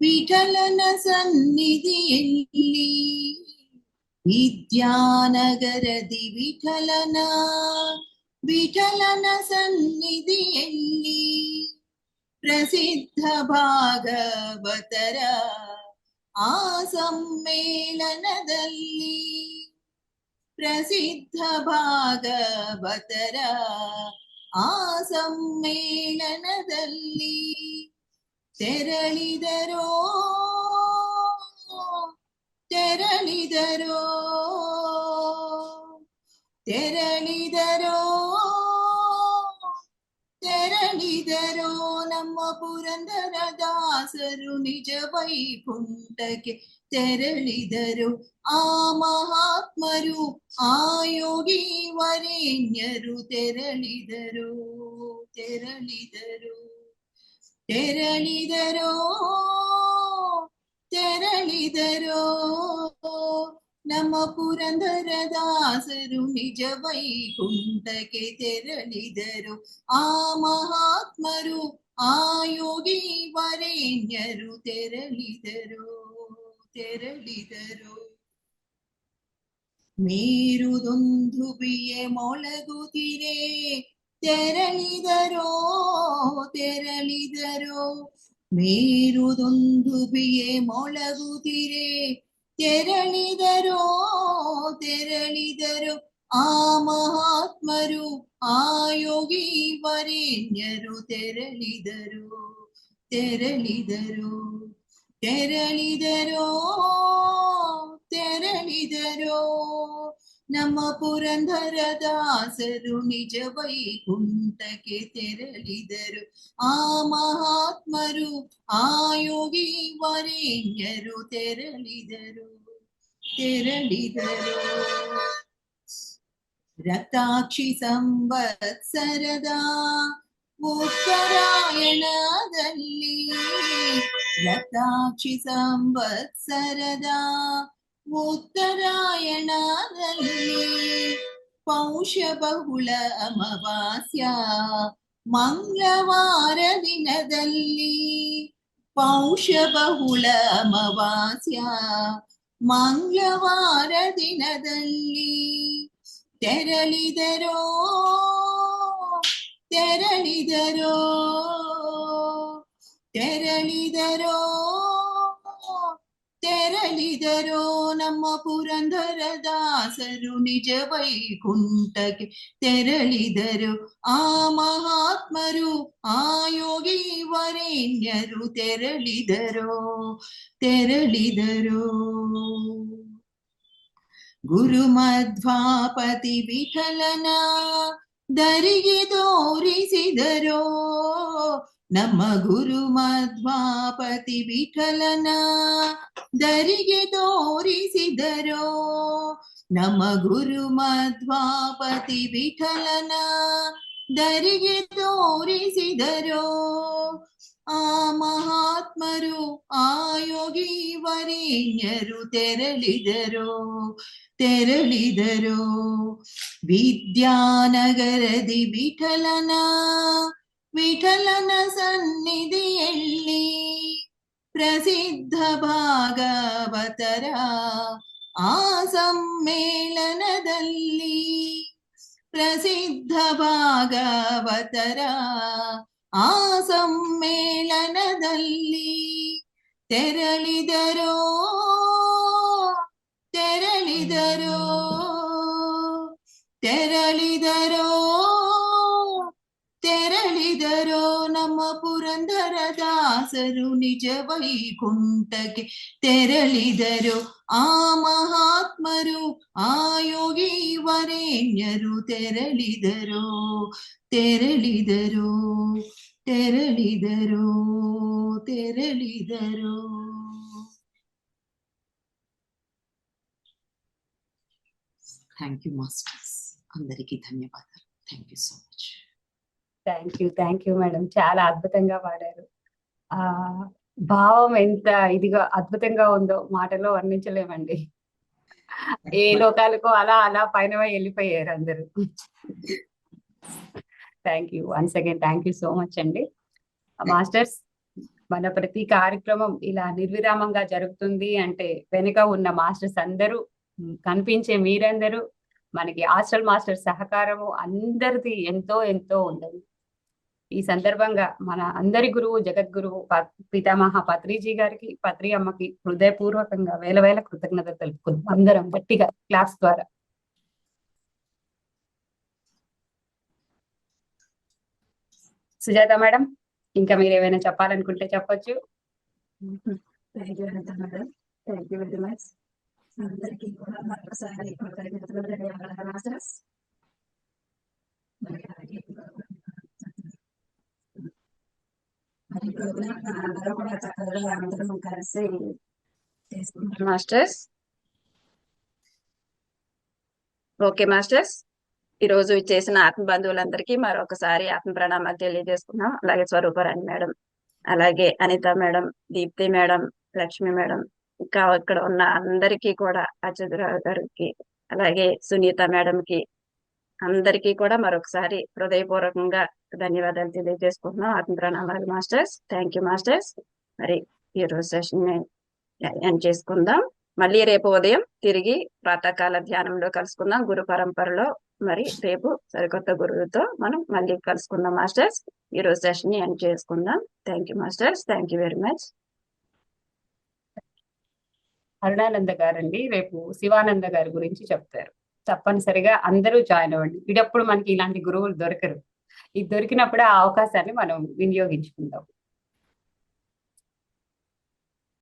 ವಿಠಲನ ಸನ್ನಿಧಿಯಲ್ಲಿ ವಿದ್ಯಾನಗರದಿ ವಿಠಲನ ವಿಠಲನ ಸನ್ನಿಧಿಯಲ್ಲಿ ಪ್ರಸಿದ್ಧ ಭಾಗವತರ ಆ ಸಮ್ಮೇಳನದಲ್ಲಿ ಪ್ರಸಿದ್ಧ ಭಾಗವತರ ಆ ಸಮ್ಮೇಳನದಲ್ಲಿ ತೆರಳಿದರೋ ತೆರಳಿದರೋ ತೆರಳಿದರೋ ತೆರಳಿದರೋ ನಮ್ಮ ಪುರಂದರ ದಾಸರು ನಿಜ ವೈಕುಂಠಕ್ಕೆ ತೆರಳಿದರು. ಆ ಮಹಾತ್ಮರು ಆ ಯೋಗಿ ವರೇಣ್ಯರು ತೆರಳಿದರು ತೆರಳಿದರು ತೆರಳಿದರೋ ತೆರಳಿದರೋ ನಮ್ಮ ಪುರಂದರ ದಾಸರು ನಿಜ ವೈಕುಂಠಕ್ಕೆ ತೆರಳಿದರು. ಆ ಮಹಾತ್ಮರು ಆ ಯೋಗಿ ವರೇಣ್ಯರು ತೆರಳಿದರು ತೆರಳಿದರು. ಮೇರುದೊಂದುಬಿಯೆ ಮೊಳಗುತ್ತಿರೆ ತೆರಳಿದರೋ ತೆರಳಿದರೋ ಮೇರುದೊಂದುಬಿಯೆ ಮೊಳಗುತ್ತಿರೆ ತೆರಳಿದರೋ ತೆರಳಿದರೋ ಆ ಮಹಾತ್ಮರು ಆ ಯೋಗಿ ವರೇಣ್ಯರು ತೆರಳಿದರು ತೆರಳಿದರು ತೆರಳಿದರೋ ತೆರಳಿದರೋ ನಮ್ಮ ಪುರಂದರ ದಾಸರು ನಿಜ ವೈಕುಂಠಕ್ಕೆ ತೆರಳಿದರು. ಆ ಮಹಾತ್ಮರು ಆ ಯೋಗಿ ವರೇಣ್ಯರು ತೆರಳಿದರು ತೆರಳಿದರು. ರಕ್ತಾಕ್ಷಿ ಸಂವತ್ಸರದ ಉತ್ತರಾಯಣದಲ್ಲಿ ರಕ್ತಾಕ್ಷಿ ಸಂವತ್ಸರದ ಉತ್ತರಾಯಣದಲ್ಲಿ ಪೌಷ ಬಹುಳ ಅಮಾವಾಸ್ಯ ಮಂಗಳವಾರ ದಿನದಲ್ಲಿ ಪೌಷ ಬಹುಳ ಅಮಾವಾಸ್ಯ ಮಂಗಳವಾರ ದಿನದಲ್ಲಿ ತೆರಳಿದರೋ ತೆರಳಿದರೋ ತೆರಳಿದರೋ ತೆರಳಿದರೋ ನಮ್ಮ ಪುರಂದರ ದಾಸರು ನಿಜ ವೈಕುಂಠಕ್ಕೆ ತೆರಳಿದರು. ಆ ಮಹಾತ್ಮರು ಆ ಯೋಗಿ ವರೇಣ್ಯರು ತೆರಳಿದರೋ ತೆರಳಿದರೋ. ಗುರುಮಧ್ವಾಪತಿ ವಿಠಲನ ದರಿಗೆ ತೋರಿಸಿದರೋ ನಮ್ಮ ಗುರು ಮಧ್ವಾಪತಿ ವಿಠಲನ ದರಿಗೆ ತೋರಿಸಿದರೋ ನಮ್ಮ ಗುರು ಮಧ್ವಾಪತಿ ವಿಠಲನ ದರಿಗೆ ತೋರಿಸಿದರೋ. ಆ ಮಹಾತ್ಮರು ಆ ಯೋಗಿ ವರೇಣ್ಯರು ತೆರಳಿದರೋ ತೆರಳಿದರೋ. ವಿದ್ಯಾನಗರದಿ ವಿಠಲನ ವಿಠಲನ ಸನ್ನಿಧಿಯಲ್ಲಿ ಪ್ರಸಿದ್ಧ ಭಾಗವತರ ಆ ಸಮ್ಮೇಳನದಲ್ಲಿ ಪ್ರಸಿದ್ಧ ಭಾಗವತರ ಆ ಸಮ್ಮೇಳನದಲ್ಲಿ ತೆರಳಿದರೋ ತೆರಳಿದರೋ ತೆರಳಿದರೋ ತೆರಳಿದರೋ ನಮ್ಮ ಪುರಂದರ ದಾಸರು ನಿಜ ವೈಕುಂಠಕ್ಕೆ ತೆರಳಿದರೋ ಆ ಮಹಾತ್ಮರು ಆ ಯೋಗಿ ವರೇಣ್ಯರು ತೆರಳಿದರೋ ತೆರಳಿದರೋ ತೆರಳಿದರೋ ತೆರಳಿದರೋ. థ్యాంక్ యూ మాస్టర్స్, అందరికీ ధన్యవాదాలు. Thank you so much. Thank you madam, చాలా అద్భుతంగా పాడారు. ఆ భావం ఎంత ఇదిగా అద్భుతంగా ఉందో మాటలో వర్ణించలేమండి. ఏ లోకాలకు అలా అలా పైన వెళ్ళిపోయారు అందరూ. Thank you once again, thank you so much అండి. మాస్టర్స్, మన ప్రతి కార్యక్రమం ఇలా నిర్విరామంగా జరుగుతుంది అంటే వెనుక ఉన్న మాస్టర్స్ అందరూ, కనిపించే మీరందరూ, మనకి హాస్టల్ మాస్టర్ సహకారము అందరిది ఎంతో ఎంతో ఉందండి. ఈ సందర్భంగా మన అందరి గురువు జగద్గురువు పితామహ పత్రిజీ గారికి, పత్రి అమ్మకి హృదయపూర్వకంగా వేల వేల కృతజ్ఞతలు తెలుపుకుందాం అందరం గట్టిగా క్లాస్ ద్వారా. సుజాత మేడం, ఇంకా మీరు ఏమైనా చెప్పాలనుకుంటే చెప్పొచ్చు. Thank you madam, thank you very much. అందరికీ కూడా మరొకసారి కృతజ్ఞతలు ధన్యవాదాలు మాస్టర్స్. అందరూ కూడా చక్కగా అందరం కలిసి చేసుకుంటాం మాస్టర్స్. ఓకే మాస్టర్స్, ఈ రోజు చేసిన ఆత్మ బంధువులందరికీ మరొకసారి ఆత్మ ప్రణామాలు తెలియజేసుకున్నాం. అలాగే స్వరూపరాణి మేడం, అలాగే Anita madam, Deepti madam, Lakshmi madam, ఇంకా ఇక్కడ ఉన్న అందరికీ కూడా, అచ్యుతరావు గారికి, అలాగే సునీత మేడంకి, అందరికీ కూడా మరొకసారి హృదయపూర్వకంగా ధన్యవాదాలు తెలియజేసుకుంటున్నాం. ఆత్మ ప్రణామాలు మాస్టర్స్. Thank you masters. మరి ఈ రోజు సెషన్ ఎండ్ చేసుకుందాం. మళ్ళీ రేపు ఉదయం తిరిగి ప్రాతకాల ధ్యానంలో కలుసుకుందాం గురు పరంపరలో. మరి రేపు సరికొత్త గురువుతో మనం మళ్ళీ కలుసుకుందాం మాస్టర్స్. ఈ రోజు సెషన్ ని ఎండ్ చేసుకుందాం. Thank you masters, thank you very much. Arunananda గారండి రేపు శివానంద గారి గురించి చెప్తారు. తప్పనిసరిగా అందరూ జాయిన్ అవ్వండి. ఇటప్పుడు మనకి ఇలాంటి గురువులు దొరకరు. ఇది దొరికినప్పుడు ఆ అవకాశాన్ని మనం వినియోగించుకుందాం.